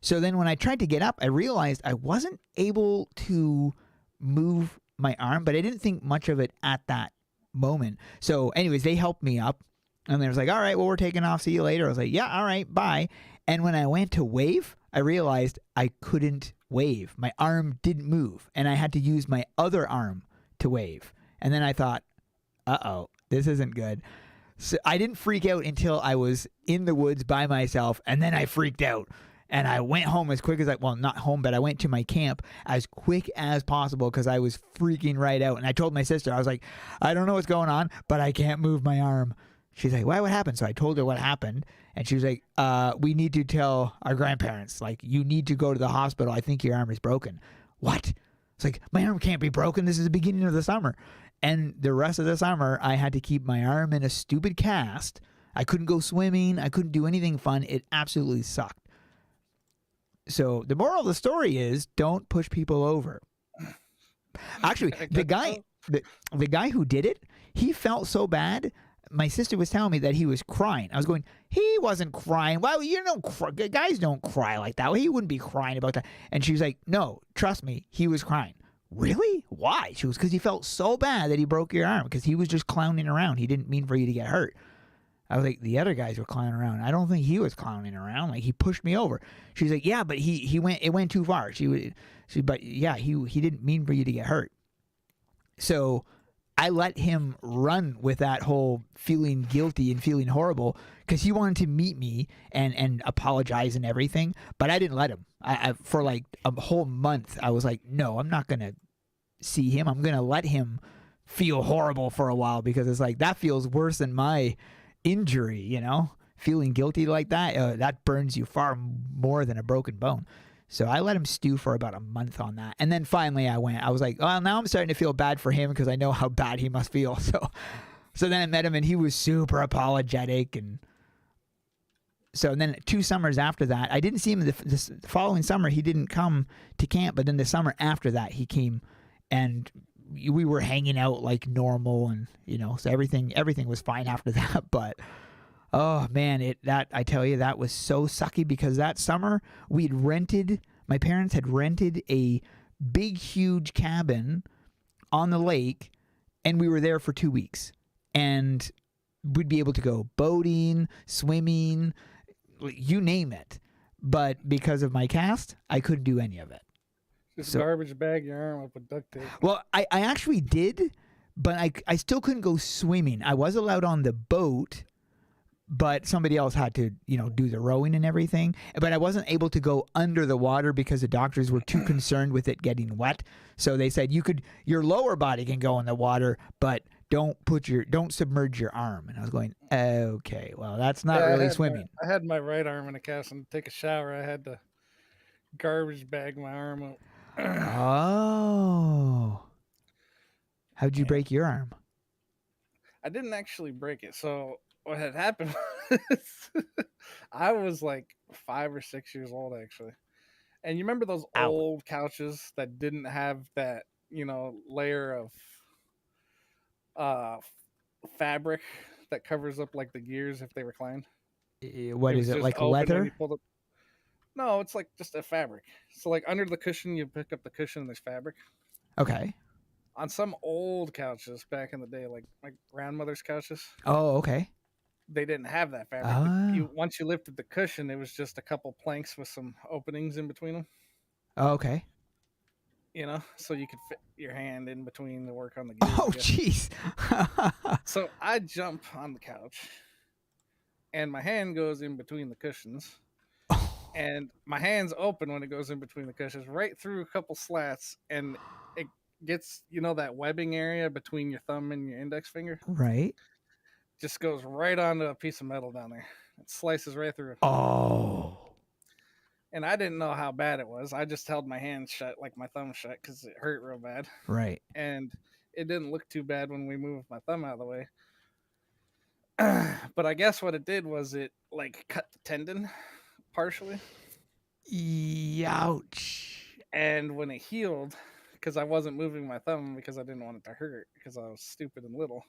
So then when I tried to get up, I realized I wasn't able to move my arm, but I didn't think much of it at that moment. So anyways, they helped me up, and they was like, all right, well, we're taking off. See you later. I was like, yeah, all right, bye. And when I went to wave, I realized I couldn't wave. My arm didn't move, and I had to use my other arm to wave. And then I thought, uh-oh, this isn't good. So I didn't freak out until I was in the woods by myself, and then I freaked out. And I went home as quick as not home, but I went to my camp as quick as possible because I was freaking right out. And I told my sister, I was like, I don't know what's going on, but I can't move my arm. She's like, why, what happened? So I told her what happened. And she was like, we need to tell our grandparents. Like, you need to go to the hospital. I think your arm is broken. What? It's like, my arm can't be broken. This is the beginning of the summer. And the rest of the summer, I had to keep my arm in a stupid cast. I couldn't go swimming. I couldn't do anything fun. It absolutely sucked. So the moral of the story is, don't push people over. Actually, the guy who did it, he felt so bad. My sister was telling me that he was crying. I was going, he wasn't crying. Well, guys don't cry like that. He wouldn't be crying about that. And she was like, no, trust me, he was crying. Really? Why? She was, because he felt so bad that he broke your arm, because he was just clowning around. He didn't mean for you to get hurt. I was like, the other guys were clowning around. I don't think he was clowning around. Like, he pushed me over. She's like, yeah, but it went too far. He didn't mean for you to get hurt. So I let him run with that whole feeling guilty and feeling horrible, because he wanted to meet me and apologize and everything, but I didn't let him. I for like a whole month, I was like, no, I'm not going to see him. I'm going to let him feel horrible for a while, because it's like, that feels worse than my injury, feeling guilty like that. That burns you far more than a broken bone. So I let him stew for about a month on that. And then finally I was like, well, now I'm starting to feel bad for him, because I know how bad he must feel. So then I met him, and he was super apologetic. And So and then 2 summers after that, I didn't see him the following summer. He didn't come to camp, but then the summer after that, he came, and we were hanging out like normal, and so everything was fine after that. But oh man, I tell you, that was so sucky because that summer my parents had rented a big, huge cabin on the lake, and we were there for 2 weeks, and we'd be able to go boating, swimming, you name it. But because of my cast, I couldn't do any of it. Just garbage bag your arm up with duct tape. Well, I actually did, but I still couldn't go swimming. I was allowed on the boat, but somebody else had to, do the rowing and everything. But I wasn't able to go under the water because the doctors were too concerned with it getting wet. So they said your lower body can go in the water, but don't submerge your arm. And I was going, okay, well, that's not really swimming. I had my right arm in a cast, and to take a shower, I had to garbage bag my arm up. Oh. How'd you break your arm? I didn't actually break it. So what had happened was I was like 5 or 6 years old, actually. And you remember those old couches that didn't have that, layer of fabric that covers up like the gears if they reclined? What is it, like leather? No, it's like just a fabric. So like under the cushion, you pick up the cushion and there's fabric. Okay. On some old couches back in the day, like my grandmother's couches. Oh, okay. They didn't have that fabric. Oh. Once you lifted the cushion, it was just a couple planks with some openings in between them. Oh, okay. So you could fit your hand in between to work on the gears. Oh, jeez. So I jump on the couch, and my hand goes in between the cushions. And my hand's open when it goes in between the cushions, right through a couple slats, and it gets, that webbing area between your thumb and your index finger. Right. Just goes right onto a piece of metal down there. It slices right through. Oh. And I didn't know how bad it was. I just held my hand shut, like my thumb shut, because it hurt real bad. Right. And it didn't look too bad when we moved my thumb out of the way. But I guess what it did was it, like, cut the tendon partially. Ouch. And when it healed, because I wasn't moving my thumb because I didn't want it to hurt because I was stupid and little,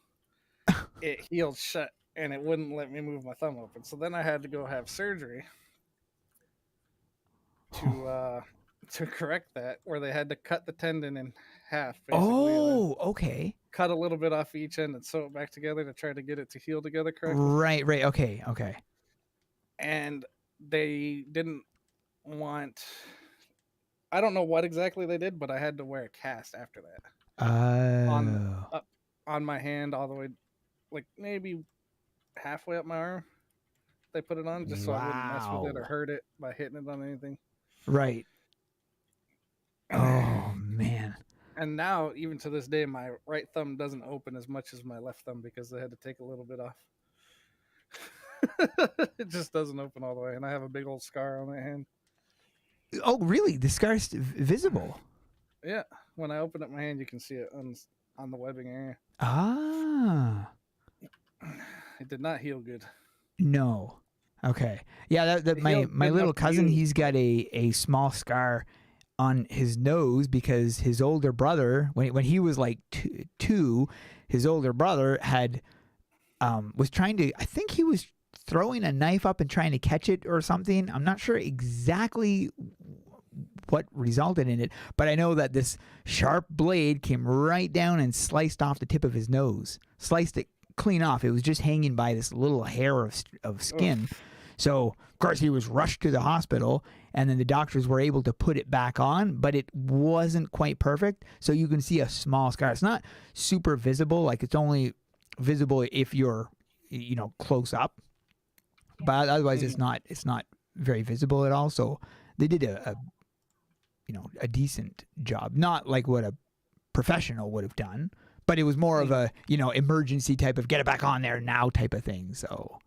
it healed shut and it wouldn't let me move my thumb open. So then I had to go have surgery to correct that, where they had to cut the tendon in half. Basically, okay. Cut a little bit off each end and sew it back together to try to get it to heal together correctly. Right. Okay. And they didn't want, I don't know what exactly they did, but I had to wear a cast after that. On my hand all the way, like maybe halfway up my arm. They put it on just so I wouldn't mess with it or hurt it by hitting it on anything. Right. Oh, man. And now, even to this day, my right thumb doesn't open as much as my left thumb because they had to take a little bit off. It just doesn't open all the way, and I have a big old scar on my hand. Oh, really? The scar's visible? Yeah. When I open up my hand, you can see it on the webbing area. Ah. It did not heal good. No. Okay. Yeah, my little cousin, he's got a small scar on his nose because his older brother, when he was like two, his older brother had was trying to, I think he was throwing a knife up and trying to catch it or something. I'm not sure exactly what resulted in it, but I know that this sharp blade came right down and sliced off the tip of his nose, sliced it clean off. It was just hanging by this little hair of skin. So, of course, he was rushed to the hospital, and then the doctors were able to put it back on, but it wasn't quite perfect. So you can see a small scar. It's not super visible. Like, it's only visible if you're, close up. But otherwise, it's not very visible at all. So they did a decent job. Not like what a professional would have done, but it was more of a, emergency type of get it back on there now type of thing. So.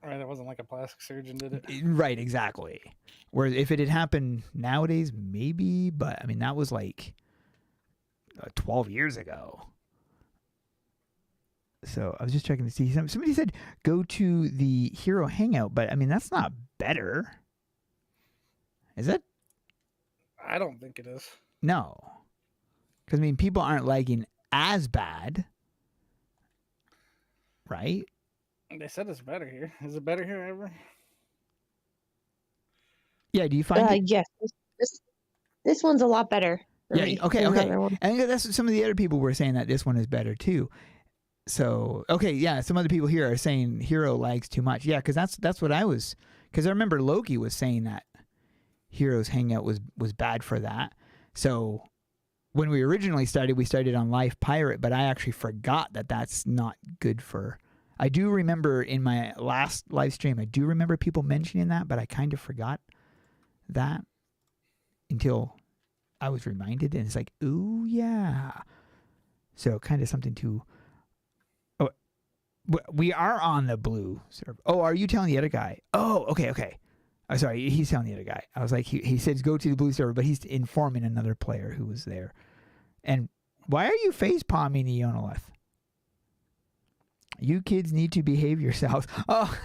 Right, it wasn't like a plastic surgeon did it. Right, exactly. Whereas if it had happened nowadays, maybe, but I mean, that was like 12 years ago. So I was just checking to see. Somebody said go to the Hero Hangout, but I mean, that's not better. Is it? I don't think it is. No. Because, I mean, people aren't lagging as bad. Right? They said it's better here. Is it better here ever? Yeah, do you find it? Yes. This one's a lot better for Yeah, me. okay, than the okay. other one. And that's what some of the other people were saying, that this one is better too. So, okay, yeah, some other people here are saying Hero lags too much. Yeah, because that's what I was, because I remember Loki was saying that Heroes Hangout was bad for that. So when we originally started, we started on Live Pirate, but I actually forgot that that's not good for. I do remember in my last live stream, I do remember people mentioning that, but I kind of forgot that until I was reminded, and it's like, ooh, yeah. So kind of something to. Oh, we are on the blue server. Oh, are you telling the other guy? Oh, okay. Oh, sorry, he's telling the other guy. I was like, he says go to the blue server, but he's informing another player who was there. And why are you face palming the Yonolith? You kids need to behave yourselves. Oh,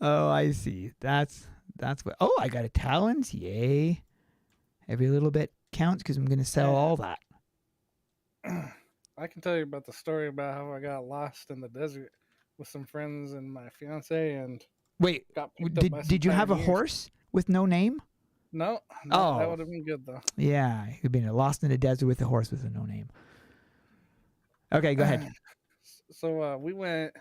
oh, I see. That's what. Oh, I got a talons. Yay! Every little bit counts because I'm gonna sell all that. I can tell you about the story about how I got lost in the desert with some friends and my fiance, and Wait, got picked up by some did you have a pioneers. horse with no name? No, Oh. that would have been good though. Yeah, you've been lost in the desert with a horse with no name. Okay, go ahead. So we went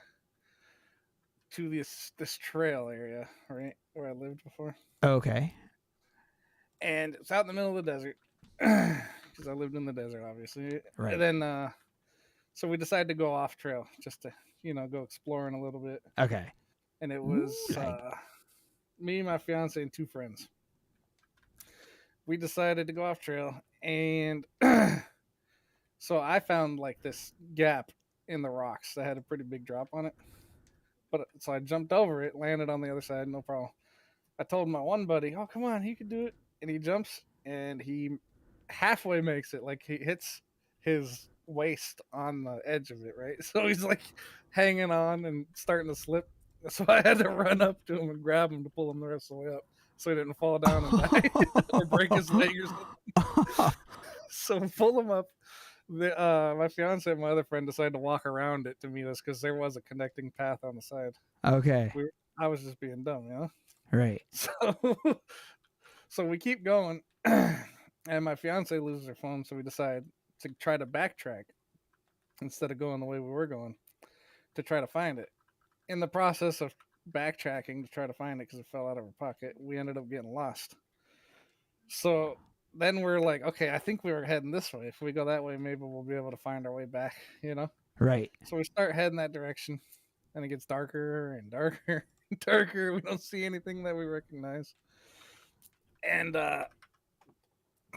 to this trail area, right where I lived before, Okay. and it's out in the middle of the desert because I lived in the desert, obviously. Right. And then, so we decided to go off trail just to go exploring a little bit. Okay. And it was Right. me, my fiance, and two friends. We decided to go off trail, and so I found like this gap in the rocks that had a pretty big drop on it. But so I jumped over it, landed on the other side, no problem. I told my one buddy, "Oh, come on, he can do it," and he jumps, and he halfway makes it. Like he hits his waist on the edge of it, right? So he's like hanging on and starting to slip. So I had to run up to him and grab him to pull him the rest of the way up, so he didn't fall down and die or break his leg or something. So pull him up. My fiance and my other friend decided to walk around it to meet us because there was a connecting path on the side. Okay. I was just being dumb, you know. Right. So we keep going, and my fiance loses her phone, so we decide to try to backtrack instead of going the way we were going to try to find it. In the process of backtracking to try to find it because it fell out of her pocket, we ended up getting lost. So then we're like, okay, I think we were heading this way. If we go that way, maybe we'll be able to find our way back, you know? Right. So we start heading that direction, and it gets darker and darker and darker. We don't see anything that we recognize. And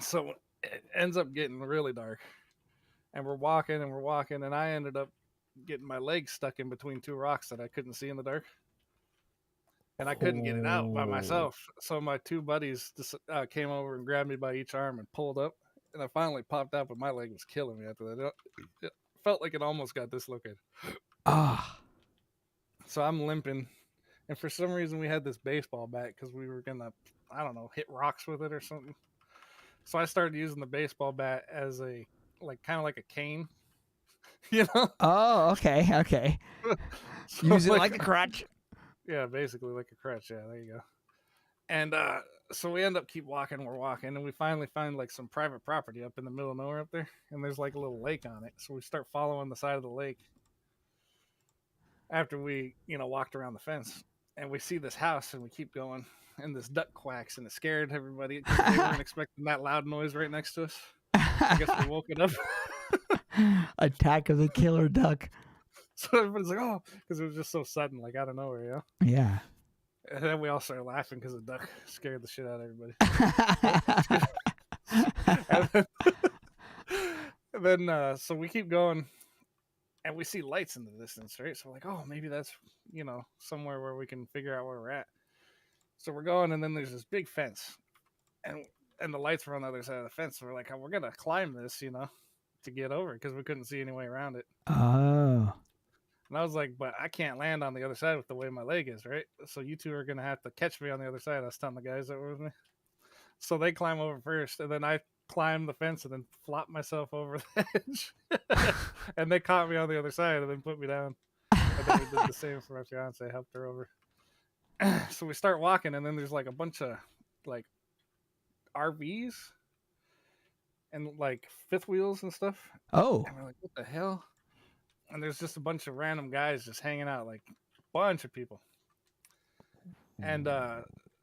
so it ends up getting really dark. And we're walking, and I ended up getting my legs stuck in between two rocks that I couldn't see in the dark. And I couldn't get it out by myself. So my two buddies just, came over and grabbed me by each arm and pulled up. And I finally popped out, but my leg was killing me after that. It felt like it almost got dislocated. Ah. So I'm limping. And for some reason, we had this baseball bat because we were going to, I don't know, hit rocks with it or something. So I started using the baseball bat as a, like, kind of like a cane, you know? Oh, okay. So Use it like a crutch. Yeah, basically like a crutch. Yeah, there you go. And so we end up keep walking, we're walking, and we finally find like some private property up in the middle of nowhere up there, and there's like a little lake on it. So we start following the side of the lake after we, walked around the fence, and we see this house, and we keep going, and this duck quacks, and it scared everybody because they weren't expecting that loud noise right next to us. I guess we woke it up. Attack of the killer duck. So everybody's like, "Oh," because it was just so sudden, like out of nowhere, you know? Yeah. And then we all started laughing because the duck scared the shit out of everybody. and then so we keep going, and we see lights in the distance, right? So we're like, "Oh, maybe that's somewhere where we can figure out where we're at." So we're going, and then there's this big fence, and the lights were on the other side of the fence. So we're like, "Oh, we're gonna climb this, to get over," because we couldn't see any way around it. Oh. And I was like, but I can't land on the other side with the way my leg is, right? So you two are going to have to catch me on the other side. I was telling the guys that were with me. So they climb over first, and then I climb the fence and then flop myself over the edge. And they caught me on the other side and then put me down. And then we did the same for my fiance, helped her over. So we start walking, and then there's like a bunch of like RVs and like fifth wheels and stuff. Oh. And we're like, what the hell? And there's just a bunch of random guys just hanging out, like a bunch of people. And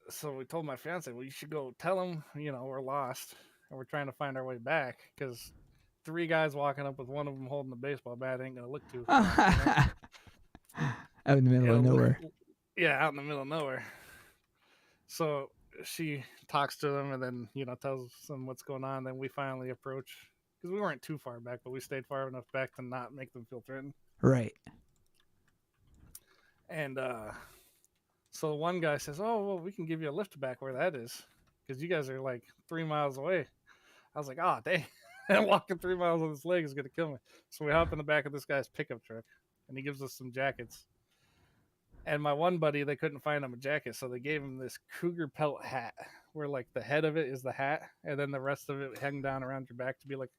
so we told my fiance, well, you should go tell them, we're lost and we're trying to find our way back, because 3 guys walking up with one of them holding the baseball bat ain't gonna look too Out in the middle of nowhere. Yeah, out in the middle of nowhere. So she talks to them and then tells them what's going on. Then we finally approach, because we weren't too far back, but we stayed far enough back to not make them feel threatened. Right. And so one guy says, oh, well, we can give you a lift back where that is, because you guys are like 3 miles away. I was like, oh, dang. And walking 3 miles on this leg is going to kill me. So we hop in the back of this guy's pickup truck, and he gives us some jackets. And my one buddy, they couldn't find him a jacket, so they gave him this cougar pelt hat, where like the head of it is the hat, and then the rest of it hang down around your back to be like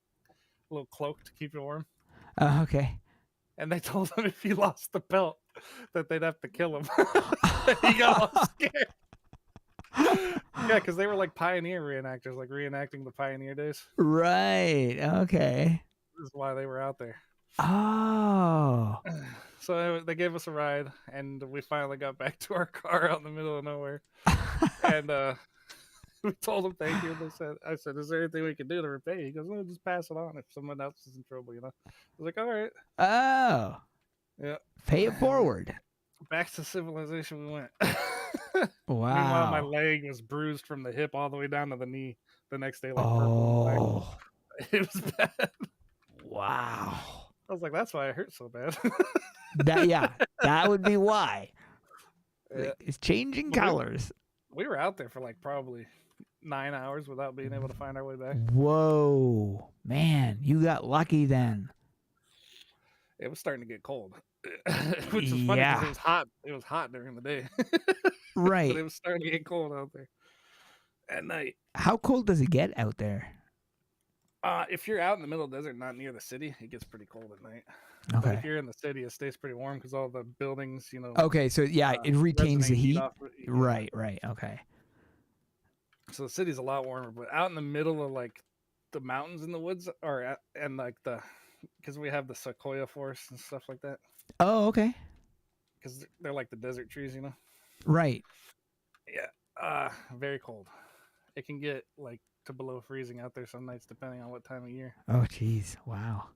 a little cloak to keep you warm. Okay. And they told him if he lost the pelt, that they'd have to kill him. He got all scared. Yeah, because they were like pioneer reenactors, like reenacting the pioneer days. Right. Okay. This is why they were out there. Oh. So they gave us a ride, and we finally got back to our car out in the middle of nowhere. And we told them thank you. And I said, is there anything we can do to repay you? He goes, no, just pass it on if someone else is in trouble, I was like, all right. Oh. Yeah. Pay it forward. Back to civilization we went. Wow. Meanwhile, my leg was bruised from the hip all the way down to the knee the next day. Like oh. It was bad. Wow. I was like, that's why it hurt so bad. That would be why. Yeah. It's changing colors. We were out there for like probably 9 hours without being able to find our way back. Whoa, man, you got lucky then. It was starting to get cold, which was funny because it was hot. It was hot during the day, right? But it was starting to get cold out there at night. How cold does it get out there? If you're out in the middle of the desert, not near the city, it gets pretty cold at night. Okay. But if you're in the city, it stays pretty warm because all the buildings, Okay, so it retains the heat. Right. Okay. So the city's a lot warmer, but out in the middle of like the mountains in the woods, and like because we have the sequoia forest and stuff like that. Oh, okay. Because they're like the desert trees, Right. Yeah. Very cold. It can get like to below freezing out there some nights, depending on what time of year. Oh, geez. Wow.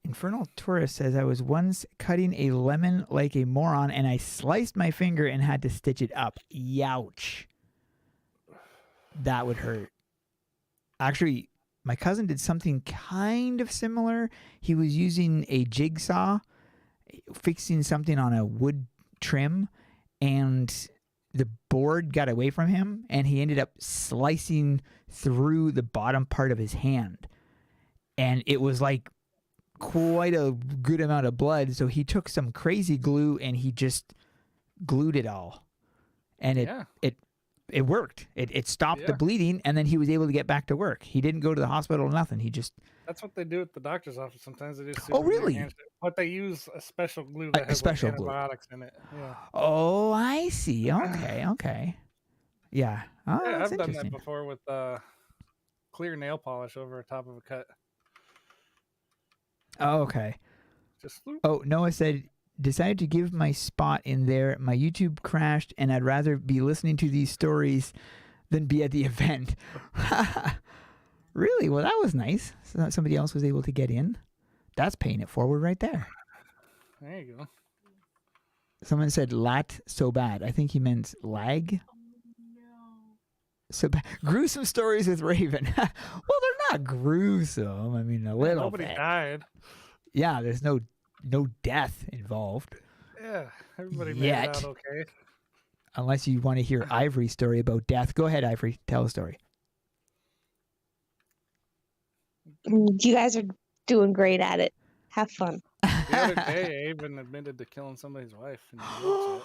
Infernal Tourist says, I was once cutting a lemon like a moron, and I sliced my finger and had to stitch it up. Youch. That would hurt. Actually, my cousin did something kind of similar. He was using a jigsaw, fixing something on a wood trim, and the board got away from him, and he ended up slicing through the bottom part of his hand. And it was like quite a good amount of blood. So he took some crazy glue and he just glued it all. And it worked. It stopped the bleeding, and then he was able to get back to work. He didn't go to the hospital, nothing. He just... That's what they do at the doctor's office sometimes. They just really? But they use a special glue that has like antibiotics in it. Yeah. Oh, I see. Okay. Yeah. Oh, yeah, that's I've done that interesting. before with clear nail polish over the top of a cut. Oh, okay. Just Noah said, decided to give my spot in there. My YouTube crashed, and I'd rather be listening to these stories than be at the event. Really? Well, that was nice. So somebody else was able to get in. That's paying it forward right there. There you go. Someone said lat so bad. I think he meant lag. So bad. Gruesome stories with Raven. Well, they're not gruesome. I mean, a little Nobody bit. died. Yeah, there's no death involved. Yeah, everybody made it out okay. Unless you want to hear Ivory's story about death. Go ahead, Ivory. Tell a story. You guys are doing great at it. Have fun. The other day, Aben admitted to killing somebody's wife in the group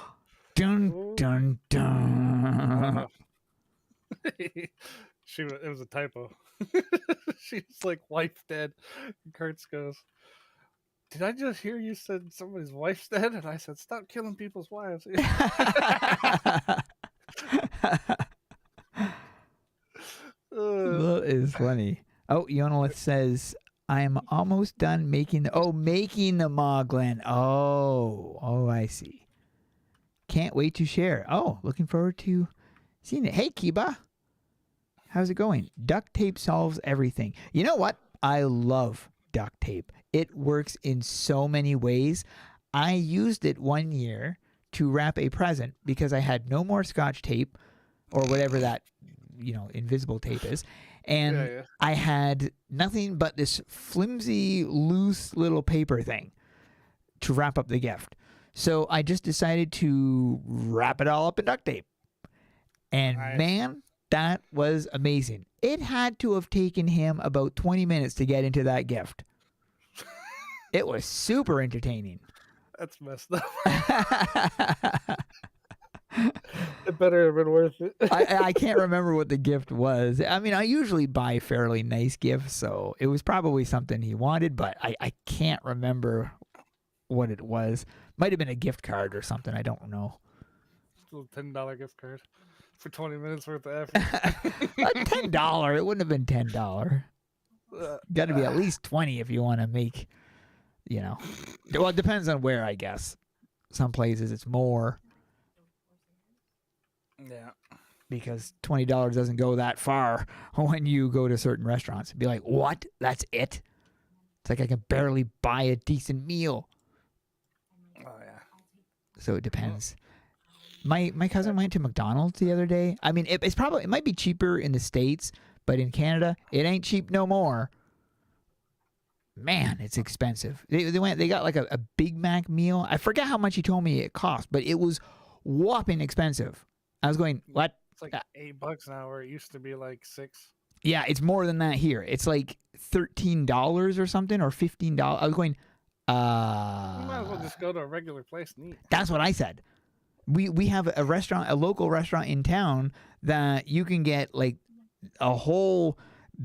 Dun Ooh. dun dun. chat. It was a typo. She was like, wife dead. And Kurtz goes, did I just hear you said somebody's wife's dead? And I said, stop killing people's wives. That is funny. Oh, Yonelith says, I'm almost done making making the Moglin. Oh, I see. Can't wait to share. Oh, looking forward to seeing it. Hey, Kiba. How's it going? Duct tape solves everything. You know what? I love duct tape. It works in so many ways. I used it one year to wrap a present because I had no more Scotch tape or whatever that, invisible tape is. And Yeah. I had nothing but this flimsy, loose little paper thing to wrap up the gift. So I just decided to wrap it all up in duct tape. And Nice. man, that was amazing. It had to have taken him about 20 minutes to get into that gift. It was super entertaining. That's messed up. It better have been worth it. I can't remember what the gift was. I mean, I usually buy fairly nice gifts, so it was probably something he wanted, but I can't remember what it was. Might have been a gift card or something. I don't know. Little $10 gift card for 20 minutes worth of effort. $10. It wouldn't have been $10. Got to be at least 20 if you want to make, Well, it depends on where, I guess. Some places it's more. Yeah. Because $20 doesn't go that far when you go to certain restaurants. Be like, what? That's it? It's like I can barely buy a decent meal. Oh, yeah. So it depends. My cousin went to McDonald's the other day. I mean, it might be cheaper in the States, but in Canada, it ain't cheap no more. Man, it's expensive. They got like a Big Mac meal. I forget how much he told me it cost, but it was whopping expensive. I was going, what? It's like $8 now, where it used to be like $6. Yeah, it's more than that here. It's like $13 or something, or $15. I was going, You might as well just go to a regular place and eat. That's what I said. We have a restaurant, a local restaurant in town that you can get like a whole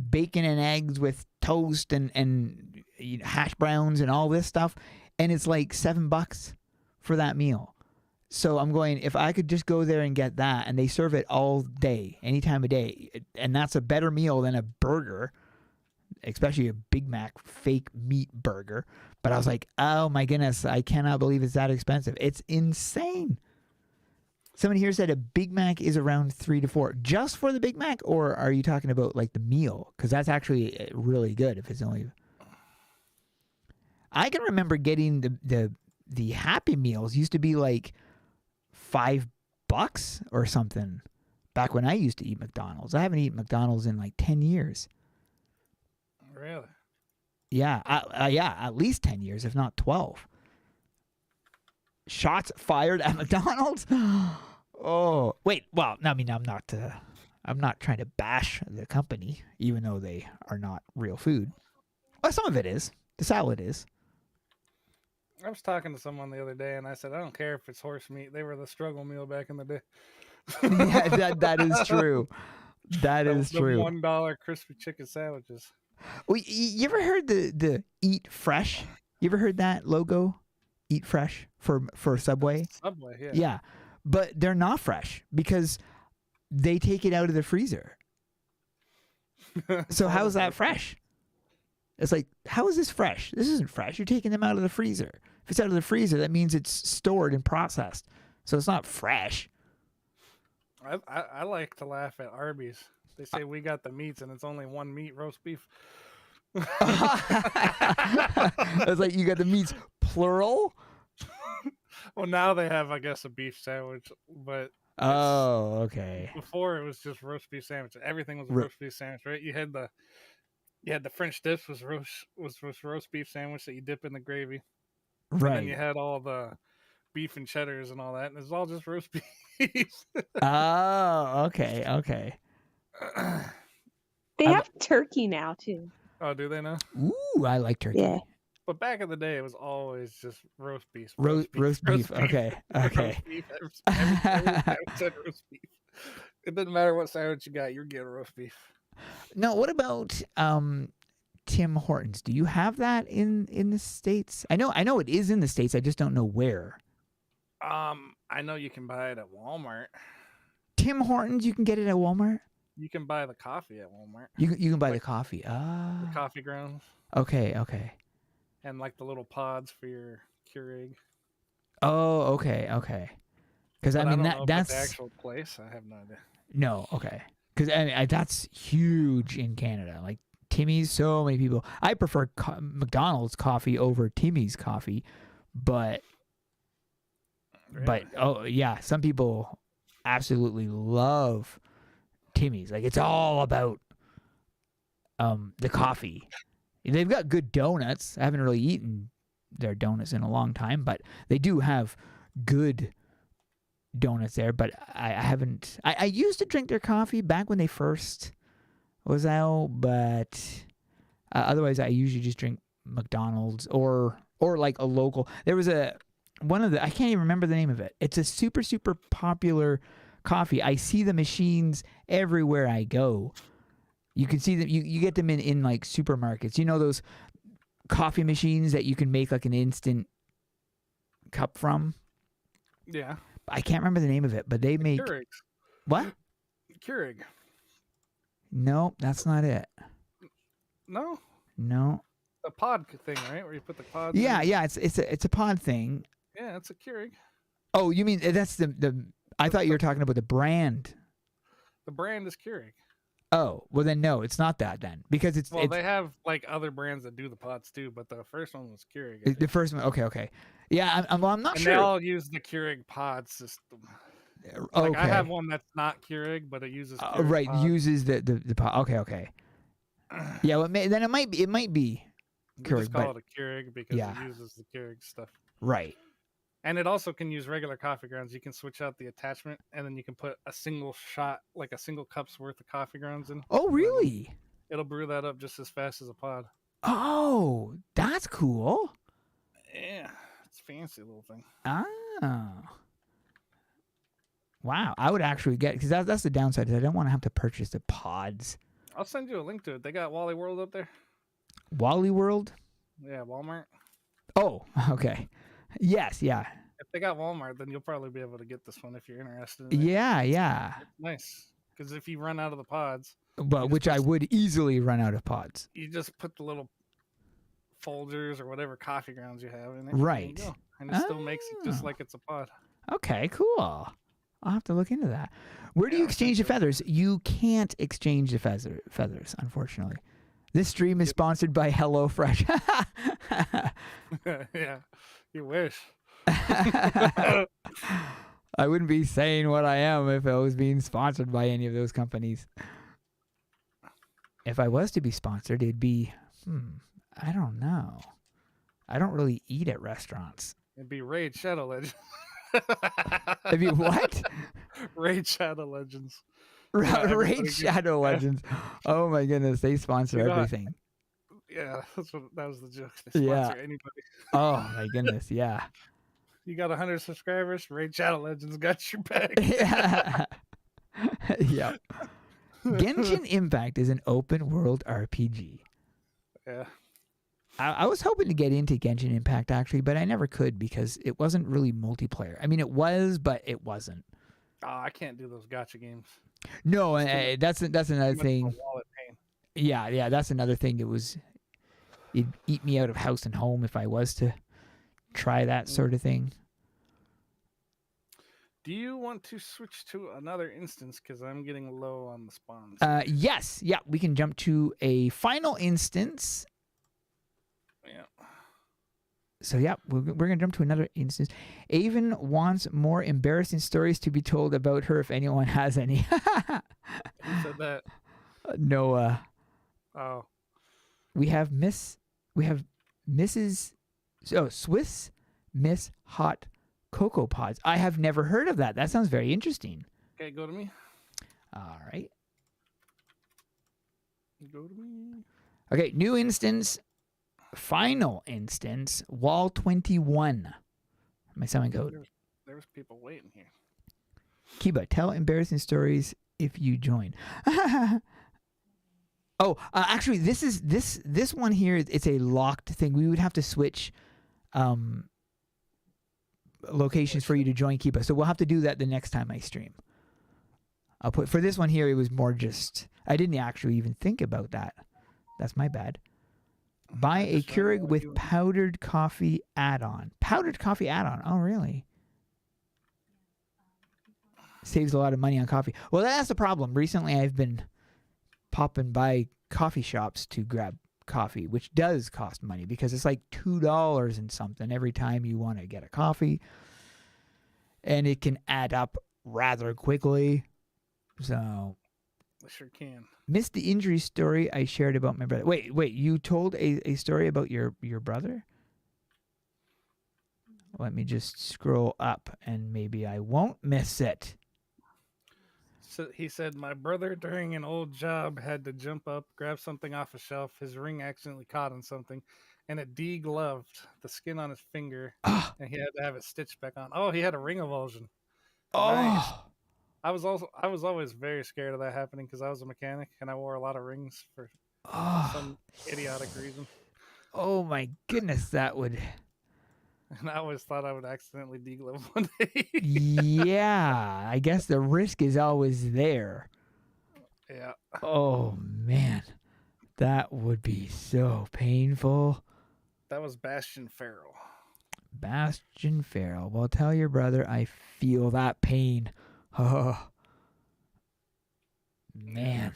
bacon and eggs with toast and hash browns and all this stuff, and it's like $7 for that meal. So I'm going, if I could just go there and get that, and they serve it all day, any time of day, and that's a better meal than a burger, especially a Big Mac fake meat burger. But I was like, oh my goodness, I cannot believe it's that expensive. It's insane. Somebody here said a Big Mac is around $3 to $4 just for the Big Mac, or are you talking about like the meal? Because that's actually really good. If it's only, I can remember getting the Happy Meals used to be like $5 or something back when I used to eat McDonald's. I haven't eaten McDonald's in like 10 years. Really? Yeah, at least 10 years, if not 12. Shots fired at McDonald's? Oh, wait. Well, I mean, I'm not trying to bash the company, even though they are not real food. Well, some of it is. The salad is. I was talking to someone the other day, and I said, I don't care if it's horse meat. They were the struggle meal back in the day. Yeah, that is true. That is true. The $1 crispy chicken sandwiches. Well, you ever heard the Eat Fresh? You ever heard that logo? Eat Fresh for Subway? Subway, yeah. Yeah, but they're not fresh because they take it out of the freezer. So how is that fresh? It's like, how is this fresh? This isn't fresh. You're taking them out of the freezer. If it's out of the freezer, that means it's stored and processed. So it's not fresh. I like to laugh at Arby's. They say we got the meats and it's only one meat, roast beef. It's like you got the meats plural. Well, now they have, I guess, a beef sandwich, but Oh, okay. before it was just roast beef sandwich. Everything was a roast beef sandwich, right? You had the French dips was roast beef sandwich that you dip in the gravy. Right. And then you had all the beef and cheddars and all that, and it's all just roast beef. Oh, okay. They have turkey now too. Oh, do they now? Ooh, I like turkey. Yeah. But back in the day, it was always just roast beef. Roast beef. Okay. Okay. Roast beef. Every time it said roast beef. It didn't matter what sandwich you got, you're getting roast beef. No, what about Tim Hortons? Do you have that in the States? I know it is in the States. I just don't know where. I know you can buy it at Walmart. Tim Hortons, you can get it at Walmart. You can buy the coffee at Walmart. You can buy the Like, coffee. The coffee grounds Okay. and like the little pods for your Keurig. Oh, okay. Because But I mean don't know if that's it's the actual place. I have no idea. no, okay. Because I mean that's huge in Canada. Like Timmy's, so many people. I prefer McDonald's coffee over Timmy's coffee, but Really? oh yeah, some people absolutely love Timmy's. Like it's all about the coffee. They've got good donuts. I haven't really eaten their donuts in a long time, but they do have good donuts there. But I haven't. I used to drink their coffee back when they first was out, but otherwise I usually just drink McDonald's or like a local. There was one of the, I can't even remember the name of it. It's a super popular coffee. I see the machines everywhere I go. You can see them. You get them in like supermarkets. You know those coffee machines that you can make like an instant cup from? Yeah. I can't remember the name of it, but they make Keurigs. what? Keurig. No, that's not it. No, No. the pod thing, right? Where you put the pods. Yeah, in? yeah. It's a pod thing. Yeah, it's a Keurig. Oh, you mean that's the? I thought you were talking about the brand. The brand is Keurig. Oh, well then no, it's not that then because it's Well, they have like other brands that do the pods too, but the first one was Keurig. I the think. first one. Okay. Yeah, I'm not And sure. they all use the Keurig pod system. Okay. Like I have one that's not Keurig, but it uses Keurig Right, pods. uses the pod. Okay. Yeah, well, then it might be We Keurig, just call but it a Keurig because yeah. it uses the Keurig stuff. right. And it also can use regular coffee grounds. You can switch out the attachment, and then you can put a single shot, like a single cup's worth of coffee grounds in. Oh, really? It'll brew that up just as fast as a pod. Oh, that's cool. Yeah, it's a fancy little thing. Oh. Wow, I would actually get because that's the downside. Is I don't want to have to purchase the pods. I'll send you a link to it. They got Wally World up there. Wally World. Yeah, Walmart. Oh, okay. Yes, yeah, If they got Walmart, then you'll probably be able to get this one if you're interested in it. yeah. It's nice. Because if you run out of the pods, But which I would easily run out of pods. you just put the little Folgers or whatever coffee grounds you have in it. Right. And, you go. And it still makes it just Oh. like it's a pod. Okay, cool. I'll have to look into that. Where do Yeah, you I'll exchange the send feathers? You can't exchange the feathers, unfortunately. This stream is sponsored by HelloFresh. Yeah, you wish. I wouldn't be saying what I am if I was being sponsored by any of those companies. If I was to be sponsored, it'd be, I don't know. I don't really eat at restaurants. It'd be Raid Shadow Legends. It'd be what? Raid Shadow Legends. everybody Raid gets- Shadow Legends. Oh my goodness, they sponsor You know, everything. Yeah, that was the joke. They sponsor anybody. Oh my goodness, yeah. You got 100 subscribers, Raid Shadow Legends got your back. Yeah. Yep. Genshin Impact is an open world RPG. Yeah. I was hoping to get into Genshin Impact actually, but I never could because it wasn't really multiplayer. I mean, it was, but it wasn't. Oh, I can't do those gacha games. No, that's another Too much of a thing. wallet pain. Yeah, that's another thing. It'd eat me out of house and home if I was to try that sort of thing. Do you want to switch to another instance? Because I'm getting low on the spawns. Yes, yeah, we can jump to a final instance. Yeah. So yeah, we're gonna jump to another instance. Avon wants more embarrassing stories to be told about her if anyone has any. Who said that? Noah. Oh. We have Mrs. Swiss Miss Hot Cocoa Pods. I have never heard of that. That sounds very interesting. Okay, go to me. All right. Go to me. Okay, new instance. Final instance, wall 21. My summon code. There was people waiting here. Kiba, tell embarrassing stories if you join. Actually, this one here. It's a locked thing. We would have to switch locations for you to join Kiba. So we'll have to do that the next time I stream. I'll put for this one here. It was more just I didn't actually even think about that. That's my bad. Buy a Keurig with powdered coffee add-on. Powdered coffee add-on. Oh, really? Saves a lot of money on coffee. Well, that's the problem. Recently, I've been popping by coffee shops to grab coffee, which does cost money because it's like $2 and something every time you want to get a coffee. And it can add up rather quickly. So I sure can. missed the injury story I shared about my brother. Wait, you told a story about your brother? Let me just scroll up and maybe I won't miss it. So he said, my brother during an old job had to jump up, grab something off a shelf. His ring accidentally caught on something, and it degloved the skin on his finger, and he had to have it stitched back on. Oh, he had a ring avulsion. Nice. Oh, I was always very scared of that happening because I was a mechanic and I wore a lot of rings for some idiotic reason. Oh my goodness, that would. And I always thought I would accidentally deglove one day. Yeah, I guess the risk is always there. Yeah. Oh man, that would be so painful. That was Bastion Farrell. Bastion Farrell. Well, tell your brother I feel that pain. Oh, man.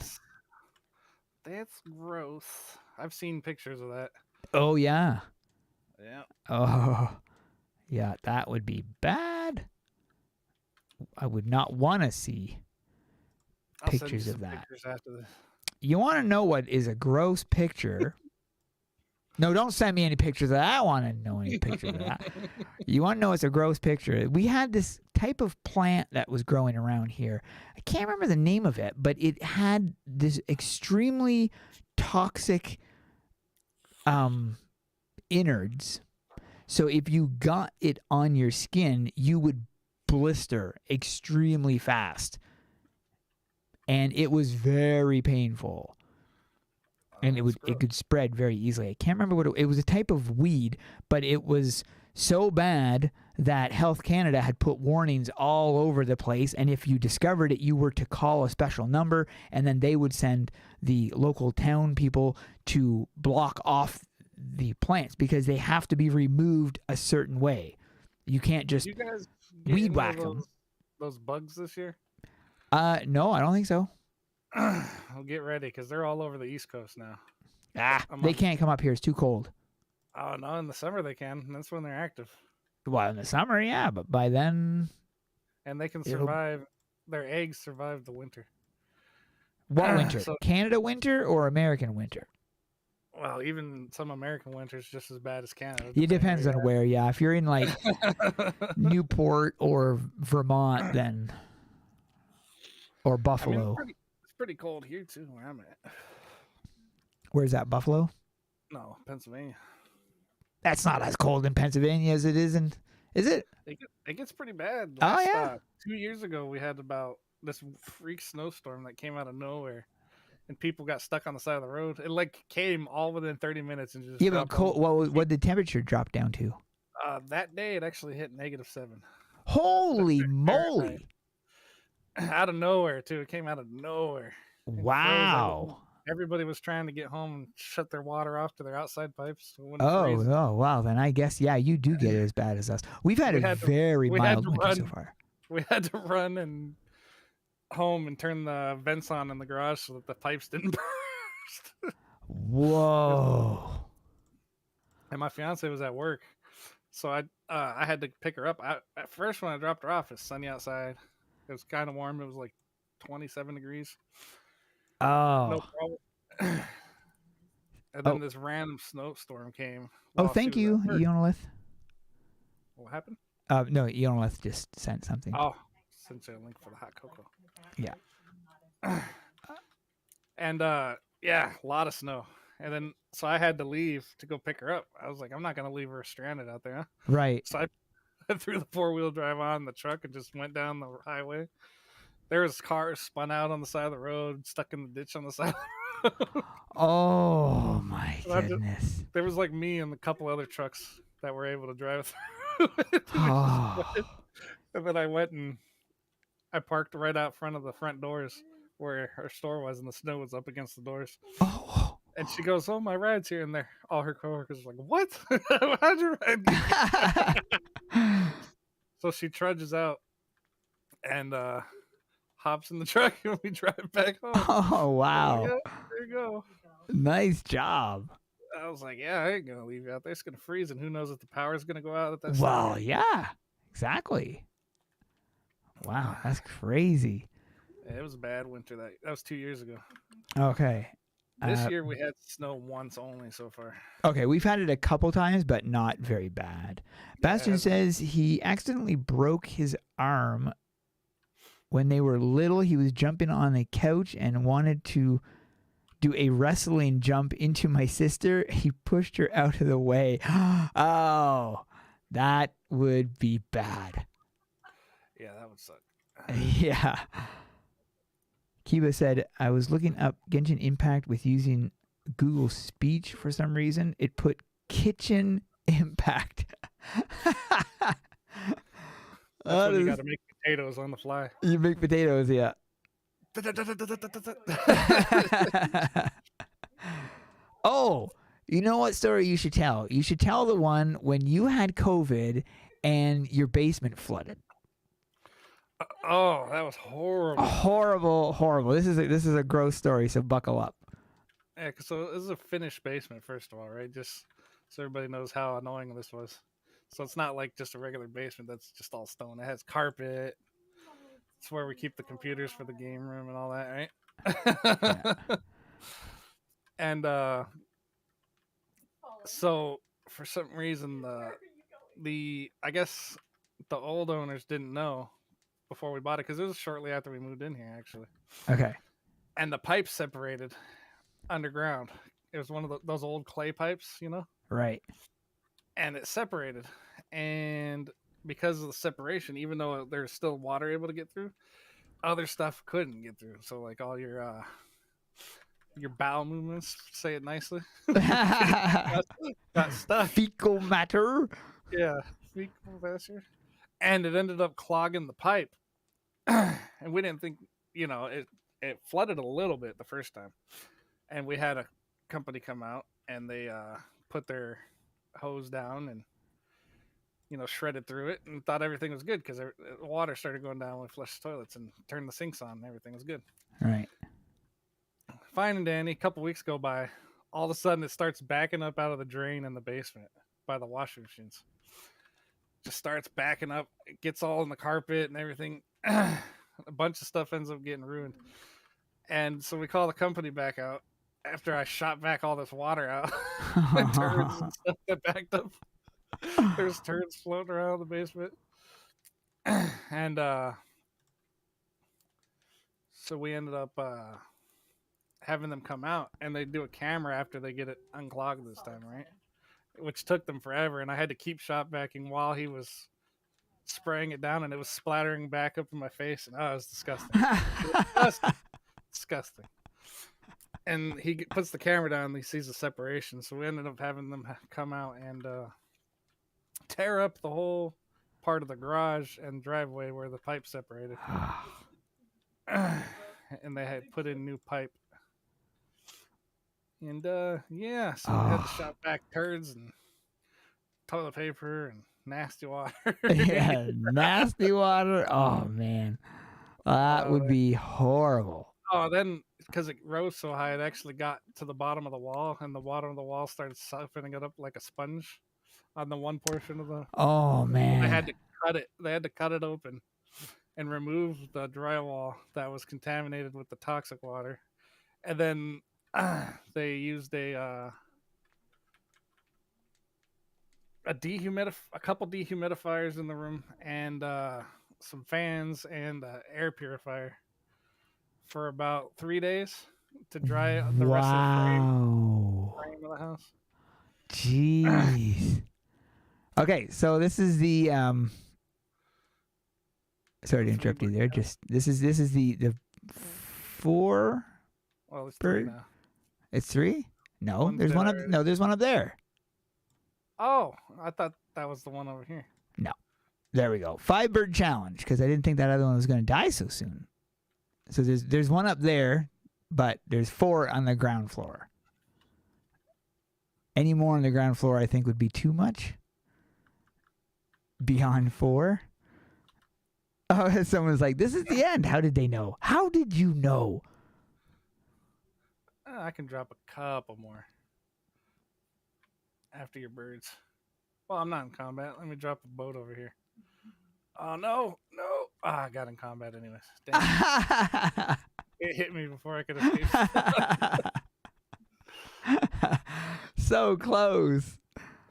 That's gross. I've seen pictures of that. Oh, yeah. Yeah. Oh, yeah, that would be bad. I would not want to see I'll send you pictures of some that. pictures after this. You want to know what is a gross picture? No, don't send me any pictures of that. I don't want to know any pictures of that. You want to know it's a gross picture? We had this type of plant that was growing around here. I can't remember the name of it, but it had this extremely toxic innards. So if you got it on your skin, you would blister extremely fast. And it was very painful. And it could spread very easily. I can't remember what it was. A type of weed, but it was so bad that Health Canada had put warnings all over the place. And if you discovered it, you were to call a special number, and then they would send the local town people to block off the plants because they have to be removed a certain way. You can't just Did you guys get weed any whack of them. those bugs this year? No, I don't think so. Well, get ready because they're all over the East Coast now. They can't come up here. It's too cold. Oh no, in the summer they can. And that's when they're active, Well, in the summer, yeah, but by then, and they can survive. Their eggs survive the winter. what winter? So- Canada winter or American winter? Well, even some American winters just as bad as Canada. It depends on where. Yeah, if you're in like where. Newport or Vermont, then or I mean, Buffalo. it's pretty cold here too, where I'm at. Where's that? Buffalo? No, Pennsylvania. That's not as cold in Pennsylvania as it is in. Is it? It gets pretty bad. Oh, yeah? 2 years ago, we had about this freak snowstorm that came out of nowhere, and people got stuck on the side of the road. It like came all within 30 minutes and just Yeah, but dropped cold. all- What did the temperature drop down to? that day it actually hit -7. Holy Fahrenheit. moly! Out of nowhere too. It came out of nowhere. Wow. Everybody was trying to get home and shut their water off to their outside pipes. So it wouldn't Oh, freeze. wow. Then I guess you do get it as bad as us. We've had We a had to- very we had mild to winter so run. far. We had to run and home and turn the vents on in the garage so that the pipes didn't burst. Whoa. And my fiance was at work, so I had to pick her up. At first, when I dropped her off, it's sunny outside. It was kind of warm. It was like 27 degrees. Oh. No problem. And then this random snowstorm came. Oh, while she thank was you, at work. Eonolith. What happened? No, Eonolith just sent something. Oh, sent you a link for the hot cocoa. Yeah. And yeah, a lot of snow. And then so I had to leave to go pick her up. I was like, I'm not gonna leave her stranded out there. Huh? Right. So I threw the 4-wheel drive on the truck and just went down the highway. There was cars spun out on the side of the road, stuck in the ditch on the side of the road. Oh my I just- goodness. There was like me and a couple other trucks that were able to drive through it. Oh. And then I went and I parked right out front of the front doors where her store was, and the snow was up against the doors. Oh. And she goes, "Oh, my ride's here," and there, all her coworkers were like, "What? How'd your ride get here?" So she trudges out and hops in the truck, and we drive back home. Oh wow. Yeah, there you go. Nice job. I was like, "Yeah, I ain't gonna leave you out there. It's gonna freeze, and who knows if the power's gonna go out at that Well, time." yeah. Exactly. Wow, that's crazy. Yeah, it was a bad winter. That was 2 years ago. Okay. This year we had snow once only so far. Okay, we've had it a couple times, but not very bad. Bastion it- says he accidentally broke his arm when they were little. He was jumping on a couch and wanted to do a wrestling jump into my sister. He pushed her out of the way. Oh, that would be bad. Yeah, that would suck. Yeah. Kiba said, I was looking up Genshin Impact with using Google Speech for some reason. It put kitchen impact. That's when you got to make potatoes on the fly. You make potatoes, yeah. Oh, you know what story you should tell? You should tell the one when you had COVID and your basement flooded. Oh, that was horrible. Horrible, horrible. This is a gross story, so buckle up. Yeah, so this is a finished basement, first of all, right? Just so everybody knows how annoying this was. So it's not like just a regular basement that's just all stone. It has carpet. It's where we keep the computers for the game room and all that, right? Yeah. And so for some reason the I guess the old owners didn't know before we bought it, because it was shortly after we moved in here actually. Okay. And the pipes separated underground. It was one of those old clay pipes, you know, Right. and it separated. And because of the separation, even though there's still water able to get through, other stuff couldn't get through. So like all your bowel movements, say it nicely, got stuck. Fecal matter. Yeah, fecal matter. And it ended up clogging the pipe. And we didn't think, it flooded a little bit the first time. And we had a company come out and they put their hose down and, shredded through it and thought everything was good because the water started going down when we flushed toilets and turned the sinks on and everything was good. Right. Fine and dandy. A couple weeks go by. All of a sudden it starts backing up out of the drain in the basement by the washing machines. Just starts backing up. It gets all in the carpet and everything. A bunch of stuff ends up getting ruined. And so we call the company back out after I shot back all this water out. And turds and stuff that backed up. There's turds floating around the basement. And so we ended up having them come out, and they do a camera after they get it unclogged this time, right? Which took them forever, and I had to keep shot backing while he was spraying it down, and it was splattering back up in my face, and it was disgusting. Disgusting. And he puts the camera down and he sees the separation, so we ended up having them come out and tear up the whole part of the garage and driveway where the pipe separated. And they had put in new pipe. And so we had to shop back turds and toilet paper and nasty water. Yeah, nasty water. Oh man, that would be horrible. Oh, then because it rose so high, it actually got to the bottom of the wall, and the bottom of the wall started siphoning it up like a sponge on the one portion of the. Oh man, They had to cut it. They had to cut it open and remove the drywall that was contaminated with the toxic water, and then they used a couple dehumidifiers in the room, and some fans and air purifier for about 3 days to dry the rest of the frame. wow. of the house. Jeez. Okay, so this is the sorry to The interrupt you three-bird there. count. Just this is the 4 Well, it's 3 bird. now. It's 3? No, One's there's dead one up. already. No, there's one up there. Oh, I thought that was the one over here. There we go. 5-bird challenge because I didn't think that other one was going to die so soon. So there's one up there, but there's 4 on the ground floor. Any more on the ground floor, I think, would be too much. Beyond 4. Oh, someone's like, "This is the end." How did they know? How did you know? I can drop a couple more after your birds. Well, I'm not in combat. Let me drop a boat over here. Oh, no. I got in combat anyways. Dang. It hit me before I could escape. So close.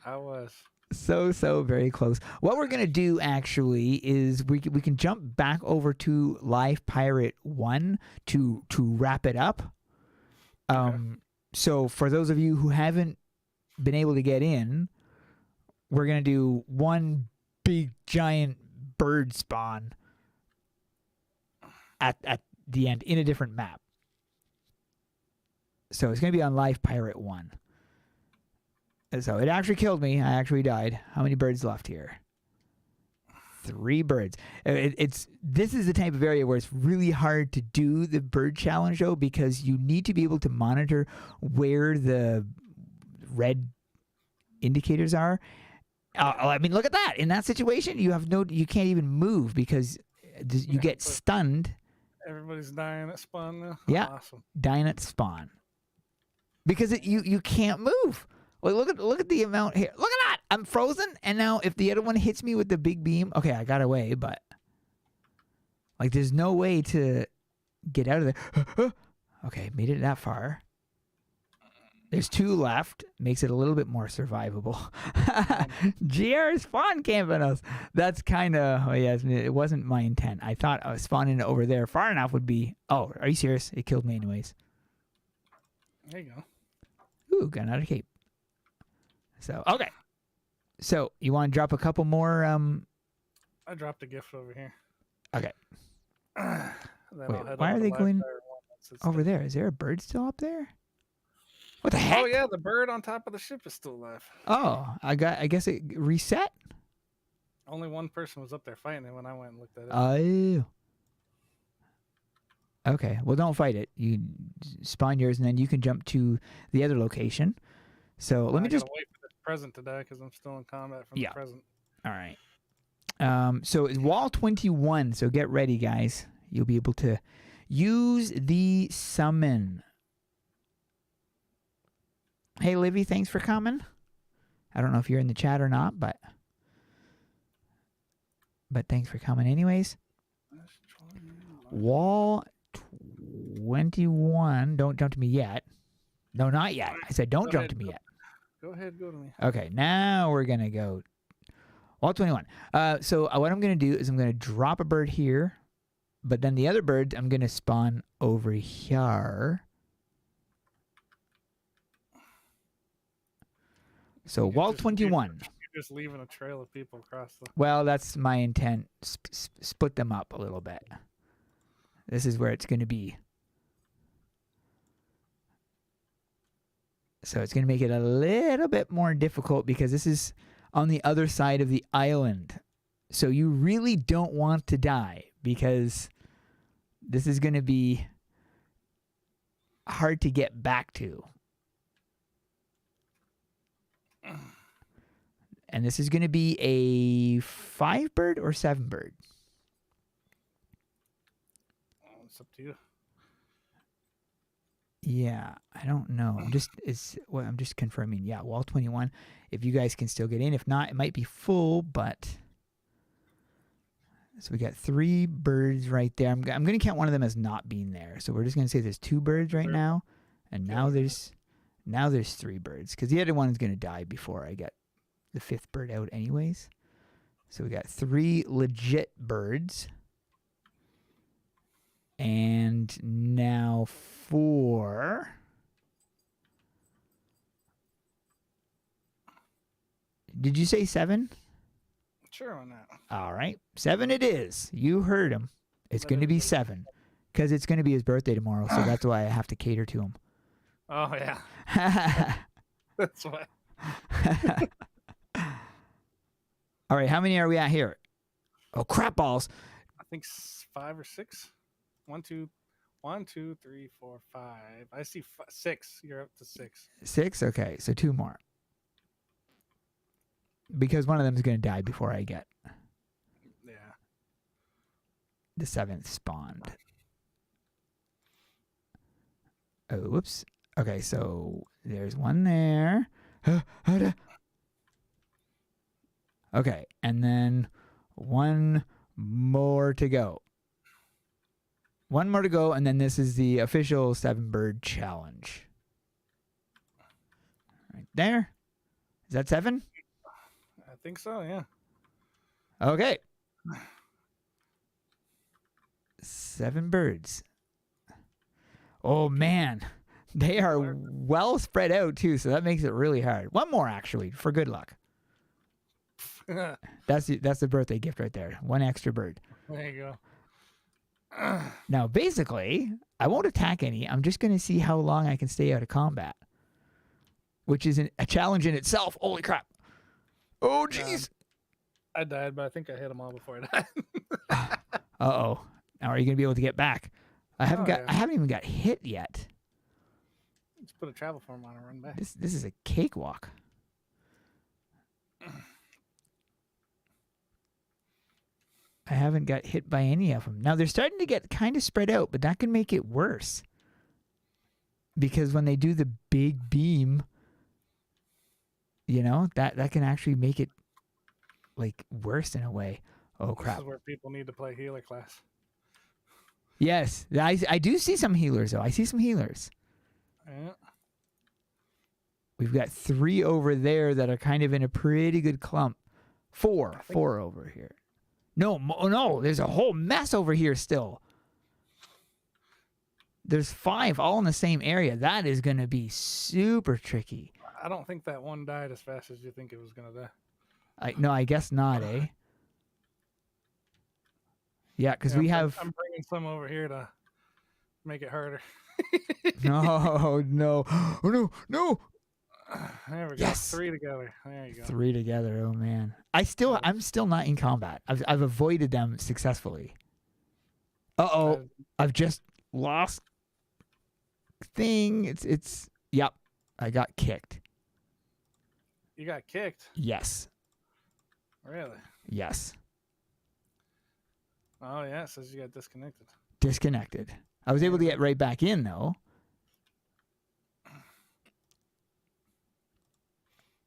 I was. So very close. What we're gonna do actually is we can jump back over to Live Pirate 1 to wrap it up. Okay. So for those of you who haven't been able to get in, we're gonna do one big giant bird spawn at the end in a different map. So it's gonna be on Live Pirate 1. So it actually killed me. I actually died. How many birds left here? 3 birds. This is the type of area where it's really hard to do the bird challenge though, because you need to be able to monitor where the red indicators are. I mean, look at that. In that situation, you can't even move because you get stunned. Everybody's dying at spawn now. Yeah. Awesome. Dying at spawn because you can't move. Well, look at the amount here. Look at that. I'm frozen, and now if the other one hits me with the big beam, okay, I got away, but like there's no way to get out of there. Okay, made it that far. There's 2 left. Makes it a little bit more survivable. GR is spawn camping us. That's kind of, yes, it wasn't my intent. I thought spawning over there far enough would be, oh, are you serious? It killed me anyways. There you go. Ooh, got another cape. So, okay. So, you want to drop a couple more? I dropped a gift over here. Okay. Then Wait, I'll head why over are to they Live going Fire 1 once it's over done. there? Is there a bird still up there? What the heck? Oh yeah, the bird on top of the ship is still alive. Oh, I guess it reset? Only one person was up there fighting it when I went and looked at it. Oh. Okay. Well, don't fight it. You spawn yours, and then you can jump to the other location. So let me just. Gotta wait for the present to die because I'm still in combat from Yeah. the present. All right. So it's wall 21. So get ready, guys. You'll be able to use the summon. Hey, Livy, thanks for coming. I don't know if you're in the chat or not, but thanks for coming anyways. Wall 21. Don't jump to me yet. No, not yet. I said don't jump to me yet. Go ahead, go to me. Okay, now we're going to go. Wall 21. So what I'm going to do is I'm going to drop a bird here, but then the other bird I'm going to spawn over here. So wall 21. You're just leaving a trail of people across the. Well, that's my intent. Split them up a little bit. This is where it's going to be. So it's going to make it a little bit more difficult because this is on the other side of the island. So you really don't want to die because this is going to be hard to get back to. And this is going to be a 5-bird or 7-bird? It's up to you. Yeah, I don't know. I'm just confirming. Yeah, wall 21. If you guys can still get in, if not, it might be full. But so we got 3 birds right there. I'm going to count one of them as not being there. So we're just going to say there's 2 birds right now, and now there's 3 birds because the other one's going to die before I get the 5th bird out, anyways. So we got 3 legit birds. And now 4 Did you say 7? Sure, why not? All right. 7 it is. You heard him. It's But going to it be is- 7. Because it's going to be his birthday tomorrow, so that's why I have to cater to him. Oh yeah, that's why. All right, how many are we at here? Oh, crap balls. I think 5 or 6. 1, 2, 1, 2, 3, 4, 5. I see 6. You're up to 6. 6? Okay, so 2 more. Because one of them is going to die before I get Yeah. the 7th spawned. Oh, whoops. Okay, so there's one there. Okay, and then one more to go. One more to go, and then this is the official 7-bird challenge. Right there. Is that 7? I think so. Yeah. Okay. 7 birds. Oh, man. They are well spread out, too, so that makes it really hard. One more, actually, for good luck. There That's the birthday gift right there. 1 extra bird. you go. Now, basically, I won't attack any. I'm just going to see how long I can stay out of combat, which is a challenge in itself. Holy crap. Oh, jeez. I died, but I think I hit them all before I died. Uh-oh. Now, are you going to be able to get back? I haven't Oh, yeah. I haven't even got hit yet. Just put a travel form on and run back. This is a cakewalk. I haven't got hit by any of them. Now, they're starting to get kind of spread out, but that can make it worse. Because when they do the big beam, you know, that can actually make it, like, worse in a way. Oh, This crap. is where people need to play healer class. Yes, I do see some healers, though. I see some healers. Yeah. We've got 3 over there that are kind of in a pretty good clump. 4 over here. No, there's a whole mess over here still. There's 5 all in the same area. That is going to be super tricky. I don't think that one died as fast as you think it was gonna die. No, I guess not, eh? Yeah, because Yeah, we have... I'm bringing some over here to make it harder. No, no. Oh, no. There we go. Yes. 3 together. There you go. 3 together. Oh, man. I'm still not in combat. I've avoided them successfully. Uh-oh. I've just lost thing. Yep. I got kicked. You got kicked. Yes. Really? Yes. Oh yeah, it says you got disconnected. Disconnected. I was able to get right back in, though.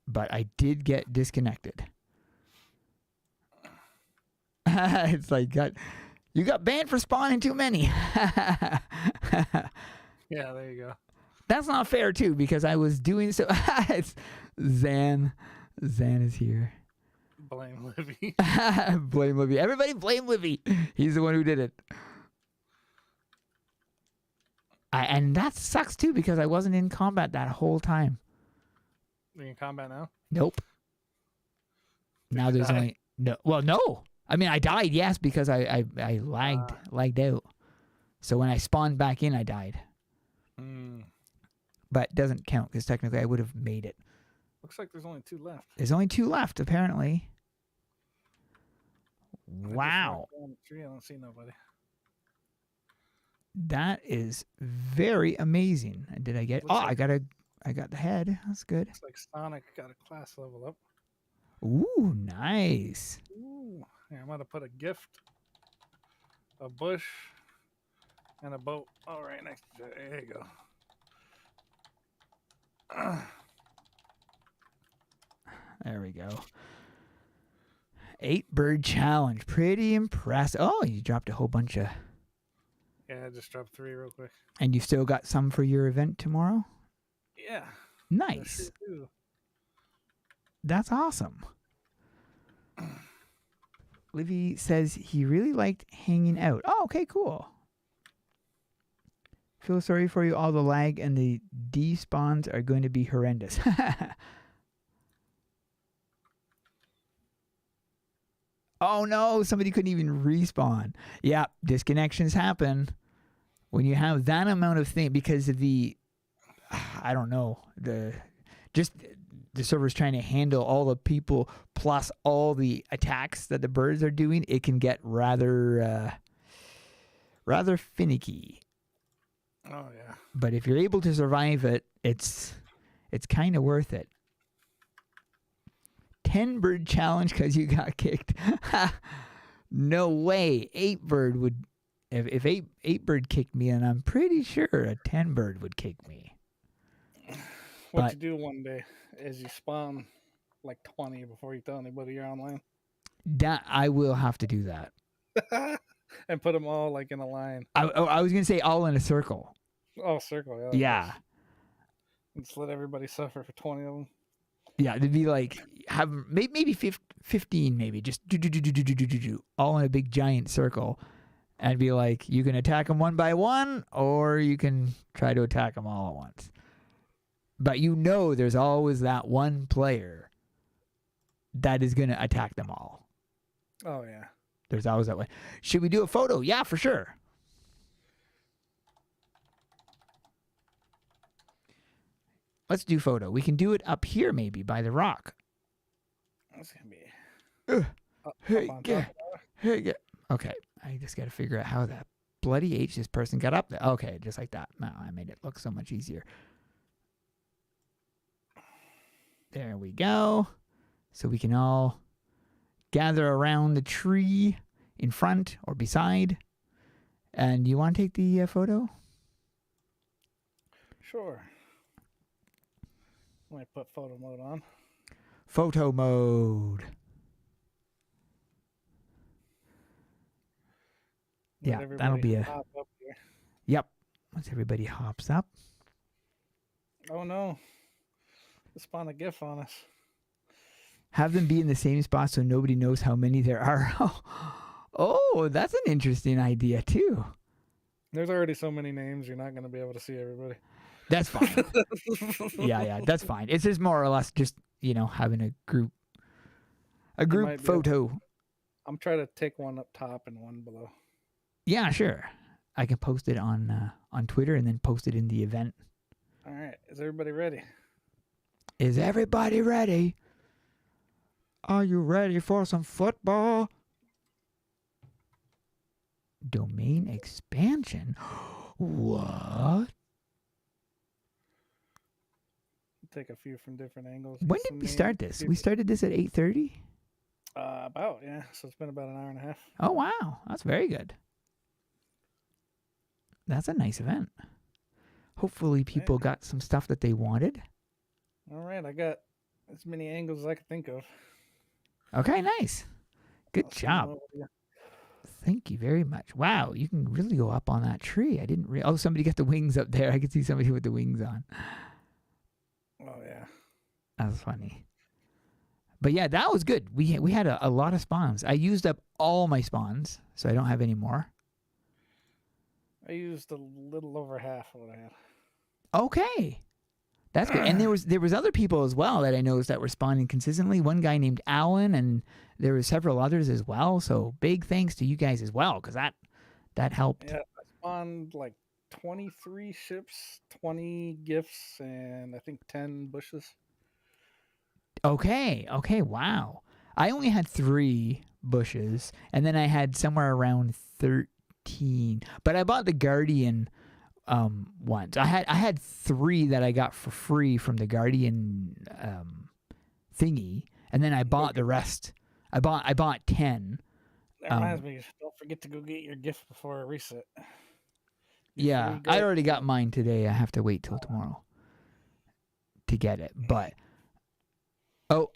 But I did get disconnected. It's like, you got banned for spawning too many. Yeah, there you go. That's not fair, too, because I was doing so. It's Zan. Zan is here. Blame Livy. Blame Livy. Everybody blame Livy. He's the one who did it. And that sucks, too, because I wasn't in combat that whole time. Are you in combat now? Nope. Now you there's die? only... No. Well, no. I mean, I died, yes, because I lagged out. So when I spawned back in, I died. But it doesn't count, because technically I would have made it. Looks like there's only 2 left. There's only 2 left, apparently. I just Wow. walked down the tree, I don't see nobody. That is very amazing. And did I get... Looks like- I got the head. That's good. Looks like Sonic got a class level up. Ooh, nice. Ooh. Yeah, I'm gonna put a gift, a bush, and a boat all right next to it. There you go. There we go. 8-bird challenge. Pretty impressive. Oh, you dropped a whole bunch of... Yeah, I just dropped 3 real quick. And you still got some for your event tomorrow? Yeah. I Nice. sure do. That's awesome. Livy says he really liked hanging out. Oh, okay, cool. Feel sorry for you. All the lag and the despawns are going to be horrendous. Oh no, somebody couldn't even respawn. Yeah, disconnections happen when you have that amount of thing because of the, I don't know, the server's trying to handle all the people plus all the attacks that the birds are doing. It can get rather finicky. Oh yeah. But if you're able to survive it, it's kind of worth it. 10 bird challenge because you got kicked. No way. 8 bird would. If 8 bird kicked me, and I'm pretty sure a 10 bird would kick me. What But- you do one day is you spawn like 20 before you tell anybody you're online, That I will have to do that. and put them all like in a line. I was gonna say all in a circle. Oh, circle. Yeah. And just let everybody suffer for 20 of them. Yeah, it'd be like have maybe 15, maybe just do all in a big giant circle, and be like, you can attack them one by one, or you can try to attack them all at once. But there's always that one player that is gonna attack them all. Oh yeah. There's always that way. Should we do a photo? Yeah, for sure. Let's do photo. We can do it up here, maybe by the rock. That's gonna be. Hey, up on yeah. top. Hey, yeah. Okay, I just got to figure out how that bloody H this person got up there. Okay, just like that. No, I made it look so much easier. There we go. So we can all gather around the tree in front or beside. And you want to take the photo? Sure. Might put photo mode on. Photo mode. Let Yeah, that'll everybody be a- hop up here. Yep. Once everybody hops up. Oh no! It spawned a GIF on us. Have them be in the same spot so nobody knows how many there are. Oh, that's an interesting idea too. There's already so many names. You're not gonna be able to see everybody. That's fine. yeah, that's fine. It's just more or less just, having a group might be able- photo. I'm trying to take one up top and one below. Yeah, sure. I can post it on Twitter and then post it in the event. All right, is everybody ready? Is everybody ready? Are you ready for some football? Domain expansion? What? Take a few from different angles. When get did some we names, start this? see We if- started this at 8:30? About, yeah. So it's been about an hour and a half. Oh, wow. That's very good. That's a nice event. Hopefully people got some stuff that they wanted. All right, I got as many angles as I could think of. Okay, nice. Good I'll send them job. over to you. Thank you very much. Wow, you can really go up on that tree. I didn't oh, somebody got the wings up there. I could see somebody with the wings on. Oh, yeah. That was funny. But yeah, that was good. We had a lot of spawns. I used up all my spawns, so I don't have any more. I used a little over half of what I had. Okay. That's good. And there was other people as well that I noticed that were spawning consistently. One guy named Alan, and there were several others as well. So big thanks to you guys as well, because that helped. Yeah, I spawned like 23 ships, 20 gifts, and I think 10 bushes. Okay, wow. I only had 3 bushes, and then I had somewhere around 13. But I bought the Guardian ones. I had 3 that I got for free from the Guardian thingy, and then I bought the rest. I bought 10. That reminds me, don't forget to go get your gift before a reset. Yeah, free I already got mine today. I have to wait till tomorrow to get it. But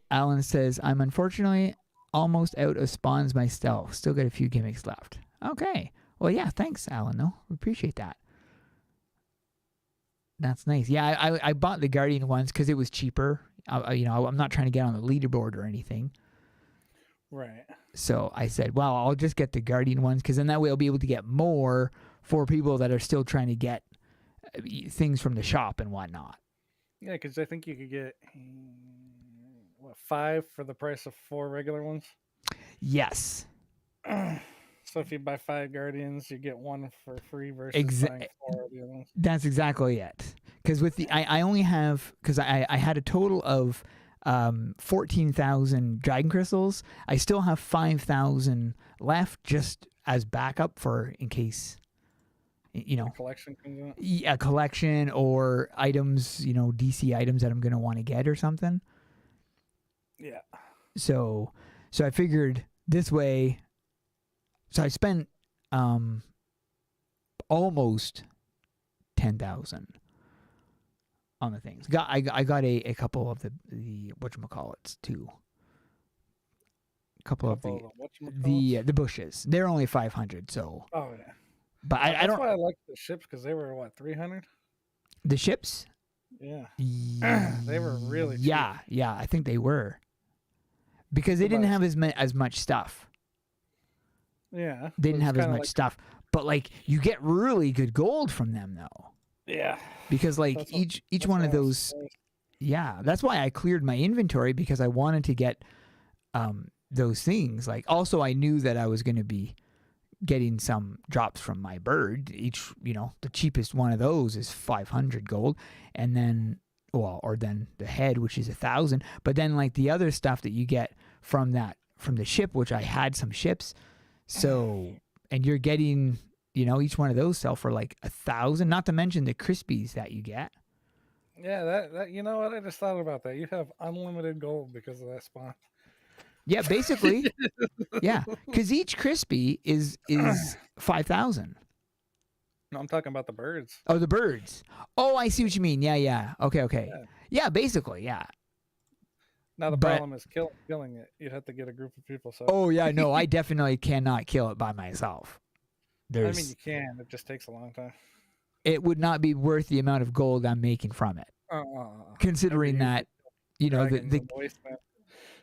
Alan says, I'm unfortunately almost out of spawns myself. Still got a few gimmicks left. Okay. Well, yeah, thanks, Alan, though. We appreciate that. That's nice. Yeah, I bought the Guardian ones because it was cheaper. I'm not trying to get on the leaderboard or anything. Right. So I said, well, I'll just get the Guardian ones because then that way I'll be able to get more for people that are still trying to get things from the shop and whatnot. Yeah, because I think you could get 5 for the price of 4 regular ones. Yes. So if you buy 5 Guardians, you get 1 for free versus buying 4 of the other ones. That's exactly it. Because with the I only have because I had a total of 14,000 dragon crystals. I still have 5,000 left just as backup for in case Collection comes out. a collection or items, DC items that I'm going to want to get or something. Yeah. So I figured this way. So I spent almost 10,000 on the things. I got a couple of the whatchamacallits too. A couple of the bushes. They're only 500, so. Oh yeah. But I don't. That's why I like the ships, because they were what, 300? The ships? Yeah. They were really cheap. Yeah, I think they were. Because they didn't have as much stuff. Yeah. They didn't have as much stuff. But like you get really good gold from them though. Yeah. Because like each one of those that's why I cleared my inventory, because I wanted to get those things. Like also I knew that I was going to be getting some drops from my bird. Each, the cheapest one of those is 500 gold, and then then the head, which is 1,000. But then like the other stuff that you get from the ship, which I had some ships, so and you're getting each one of those sell for like 1,000. Not to mention the crispies that you get. Yeah, that you know what? I just thought about that. You have unlimited gold because of that spawn. Yeah, basically. Yeah, because each crispy is 5,000. No, I'm talking about the birds. Oh, the birds. Oh, I see what you mean. Yeah. Okay. Yeah, basically, yeah. Now the problem is killing it. You'd have to get a group of people. So. Oh yeah, no, I definitely cannot kill it by myself. I mean, you can. It just takes a long time. It would not be worth the amount of gold I'm making from it. Considering that,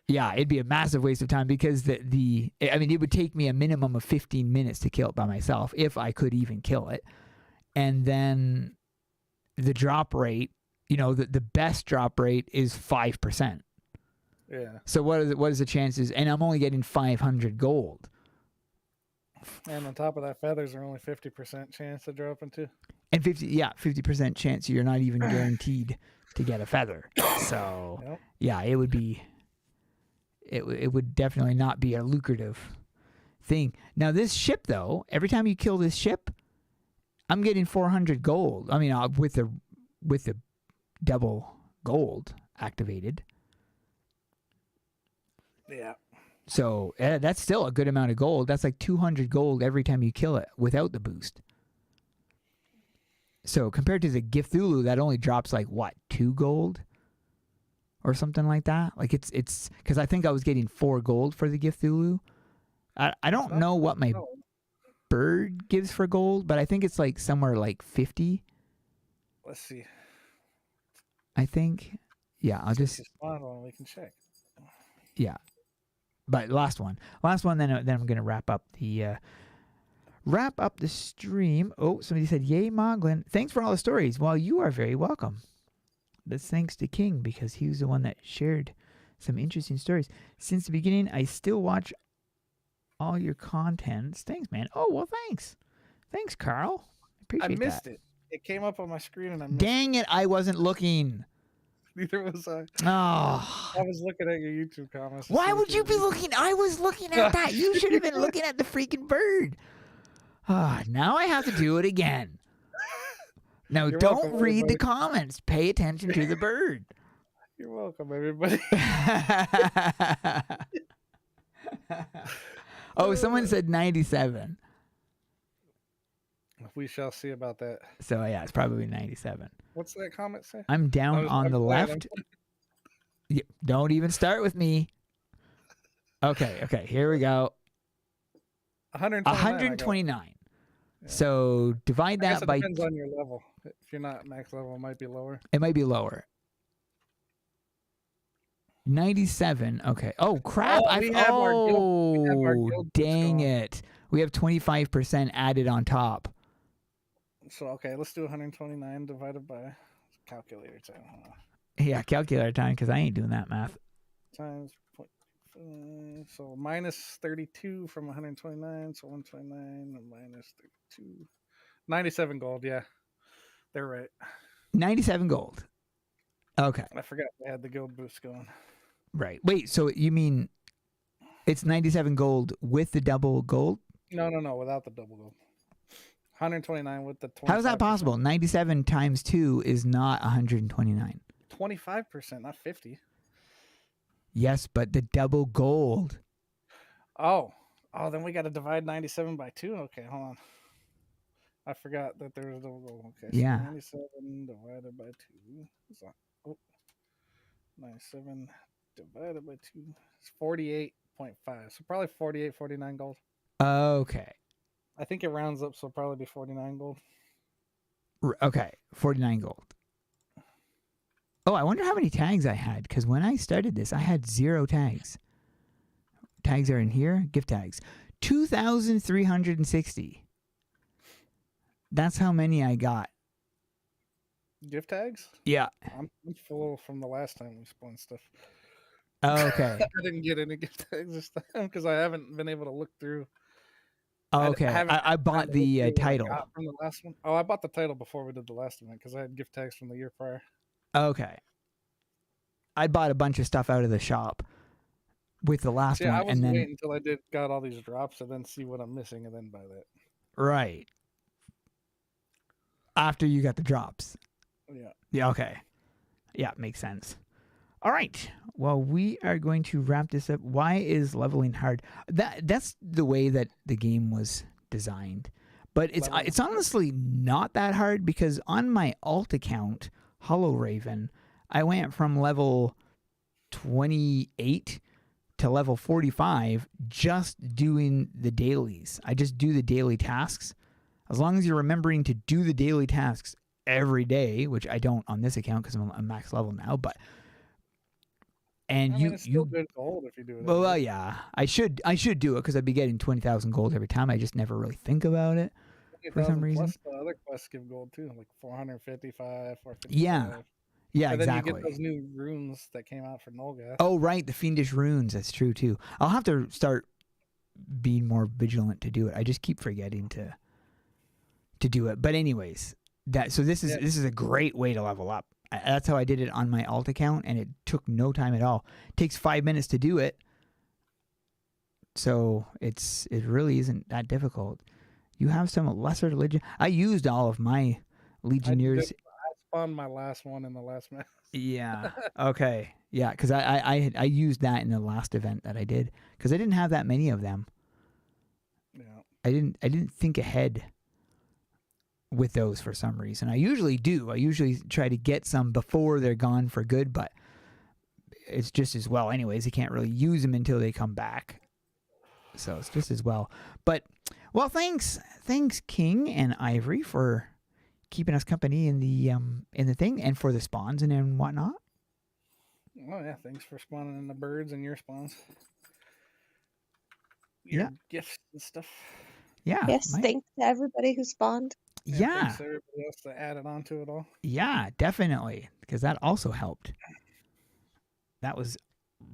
yeah, it'd be a massive waste of time, because it would take me a minimum of 15 minutes to kill it by myself if I could even kill it. And then the drop rate, the best drop rate is 5%. Yeah. So what is the chances? And I'm only getting 500 gold. And on top of that, feathers are only 50% chance to drop into. And 50% chance you're not even guaranteed to get a feather. So yeah, it would be. It would definitely not be a lucrative thing. Now this ship though, every time you kill this ship, I'm getting 400 gold. I mean, with the double gold activated. Yeah. So that's still a good amount of gold. That's like 200 gold every time you kill it without the boost. So compared to the Githulu, that only drops like what, 2 gold or something like that. Like it's because I think I was getting 4 gold for the Githulu. I don't know what my bird gives for gold, but I think it's like somewhere like 50. Let's see. I think. Yeah, I'll just. We can check. Yeah. But last one, then I'm gonna wrap up the stream. Oh, somebody said, "Yay, Moglin! Thanks for all the stories." Well, you are very welcome. That's thanks to King, because he was the one that shared some interesting stories. Since the beginning, I still watch all your contents. Thanks, man. Oh well, thanks, Carl. Appreciate that. I missed it. It came up on my screen and I missed Dang it! I wasn't looking. Neither was I. Oh. I was looking at your YouTube comments. Why would you be looking? I was looking at that. You should have been looking at the freaking bird. Now I have to do it again. Now, don't read the comments. Pay attention to the bird. You're welcome, everybody. Oh, someone said 97. We shall see about that. So, yeah, it's probably 97. What's that comment say? I'm down on the left. Don't even start with me. Okay, here we go. 129. Yeah. So divide that by. Depends on your level. If you're not max level, it might be lower. It might be lower. 97. Okay. Oh crap! Dang it! We have 25% added on top. So okay, let's do 129 divided by calculator time. Yeah, calculator time, because I ain't doing that math. Times So minus 32 from 129. So 129 minus 32. 97 gold. Yeah, they're right. 97 gold. Okay. I forgot they had the guild boost going. Right. Wait, so you mean it's 97 gold with the double gold? No, without the double gold. 129 with the 25%. How is that possible? 97 times 2 is not 129. 25%, not 50. Yes, but the double gold. Oh, then we got to divide 97 by 2. Okay, hold on. I forgot that there was a double gold. Okay, so Yeah. 97 divided by 2 is 97 divided by 2 is 48.5. So probably 48, 49 gold. Okay. I think it rounds up, so it'll probably be 49 gold. Okay, 49 gold. Oh, I wonder how many tags I had, because when I started this, I had 0 tags. Tags are in here. Gift tags. 2,360. That's how many I got. Gift tags? Yeah. I'm full from the last time we spun stuff. Okay. I didn't get any gift tags this time because I haven't been able to look through. Okay. I bought the title. From the last one. Oh, I bought the title before we did the last event because I had gift tags from the year prior. Okay. I bought a bunch of stuff out of the shop with the last one, I was and then waiting until I got all these drops and then see what I'm missing and then buy that. right after you got the drops. Yeah. Yeah. Okay. Yeah, makes sense. All right. Well, we are going to wrap this up. Why is leveling hard? That's the way that the game was designed, but it's honestly not that hard because on my alt account, Hollow Raven, I went from level 28 to level 45 just doing the dailies. I just do the daily tasks. As long as you're remembering to do the daily tasks every day, which I don't on this account because I'm max level now, but it's still good gold if you do it. Well, yeah, I should do it because I'd be getting 20,000 gold every time. I just never really think about it for some reason. Plus the other quests give gold too, like 455, 455. Yeah, and exactly. then you get those new runes that came out for Nolgath. Oh, right, the fiendish runes. That's true too. I'll have to start being more vigilant to do it. I just keep forgetting to do it. But anyways, this is a great way to level up. That's how I did it on my alt account, and it took no time at all. It takes 5 minutes to do it, so it really isn't that difficult. You have some lesser legion. I used all of my legionnaires. I spawned my last one in the last match. Yeah. Okay. Yeah, because I used that in the last event that I did because I didn't have that many of them. Yeah. I didn't think ahead with those for some reason. I usually do. I usually try to get some before they're gone for good, but it's just as well. Anyways, you can't really use them until they come back. So it's just as well. But, well, thanks King and Ivory for keeping us company in the thing and for the spawns and whatnot. Oh, yeah. Thanks for spawning in the birds and your spawns. Your gifts and stuff. Yeah. Yes, thanks to everybody who spawned. Yeah. Thanks to everybody else that added on to it all. Yeah, definitely. Because that also helped. That was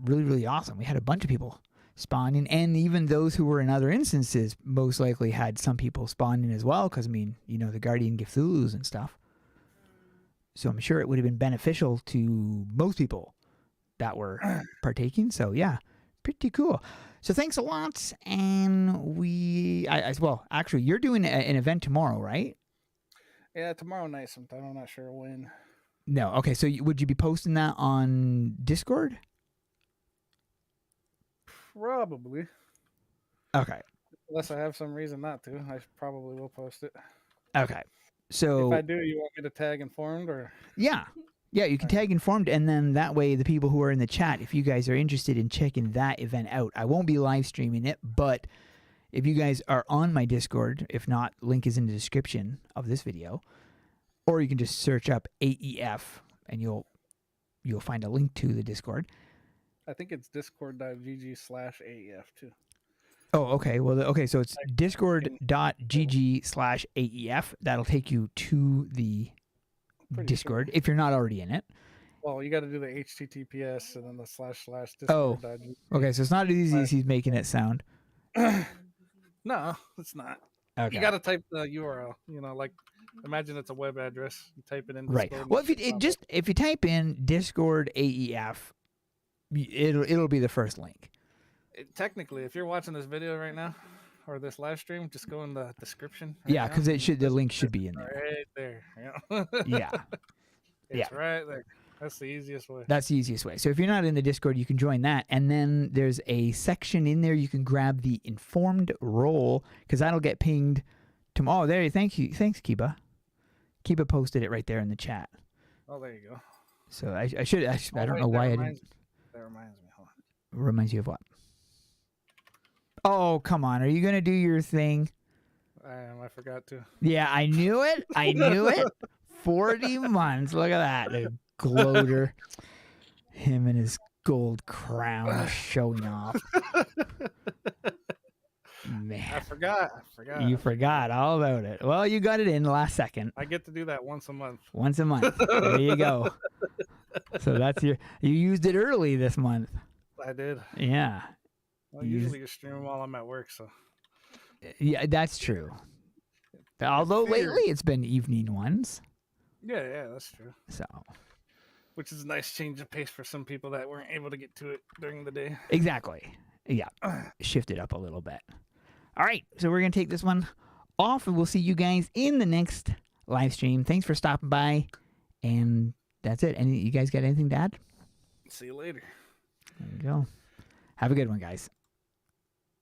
really, really awesome. We had a bunch of people spawning, and even those who were in other instances most likely had some people spawning as well, because, the Guardian Cthulhu's and stuff. So I'm sure it would have been beneficial to most people that were partaking. So, yeah, pretty cool. So thanks a lot, and actually, you're doing an event tomorrow, right? Yeah, tomorrow night sometime. I'm not sure when. No, okay, so would you be posting that on Discord? Probably. Okay. Unless I have some reason not to, I probably will post it. Okay, so... If I do, you want me to tag informed, or...? Yeah, you can tag informed, and then that way the people who are in the chat, if you guys are interested in checking that event out, I won't be live streaming it, but if you guys are on my Discord, if not, link is in the description of this video, or you can just search up AEF, and you'll find a link to the Discord. I think it's discord.gg/AEF too. Oh, okay. Well, so it's discord.gg/AEF. That'll take you to the Discord if you're not already in it. Well, you got to do the HTTPS and then the // Oh. Discord. Okay, so it's not as easy as he's making it sound. No, it's not. Okay. You got to type the URL. You know, like imagine it's a web address. You type it in. Right. Discord and Well, it should pop up. if you type in Discord AEF, it'll be the first link. Technically, if you're watching this video right now or this live stream, just go in the description. Yeah, because the link should be in there. Right there. Yeah. Yeah. It's right there. That's the easiest way. That's the easiest way. So if you're not in the Discord, you can join that. And then there's a section in there you can grab the informed roll because that'll get pinged tomorrow. Oh, there. Thank you. Thanks, Kiba. Kiba posted it right there in the chat. Oh, there you go. So I don't know why I didn't. That reminds me. Hold on. Reminds you of what? Oh, come on. Are you going to do your thing? I forgot to. Yeah, I knew it. I knew it. 40 months. Look at that. The gloater. Him and his gold crown showing off. Man. I forgot. You forgot all about it. Well, you got it in last second. I get to do that once a month. Once a month. There you go. So that's you used it early this month. I did. Yeah. Well, usually you stream while I'm at work, so. Yeah, that's true. Although lately it's been evening ones. Yeah, that's true. So. Which is a nice change of pace for some people that weren't able to get to it during the day. Exactly. Yeah. Shift it up a little bit. All right. So we're going to take this one off and we'll see you guys in the next live stream. Thanks for stopping by. And that's it. You guys got anything to add? See you later. There you go. Have a good one, guys.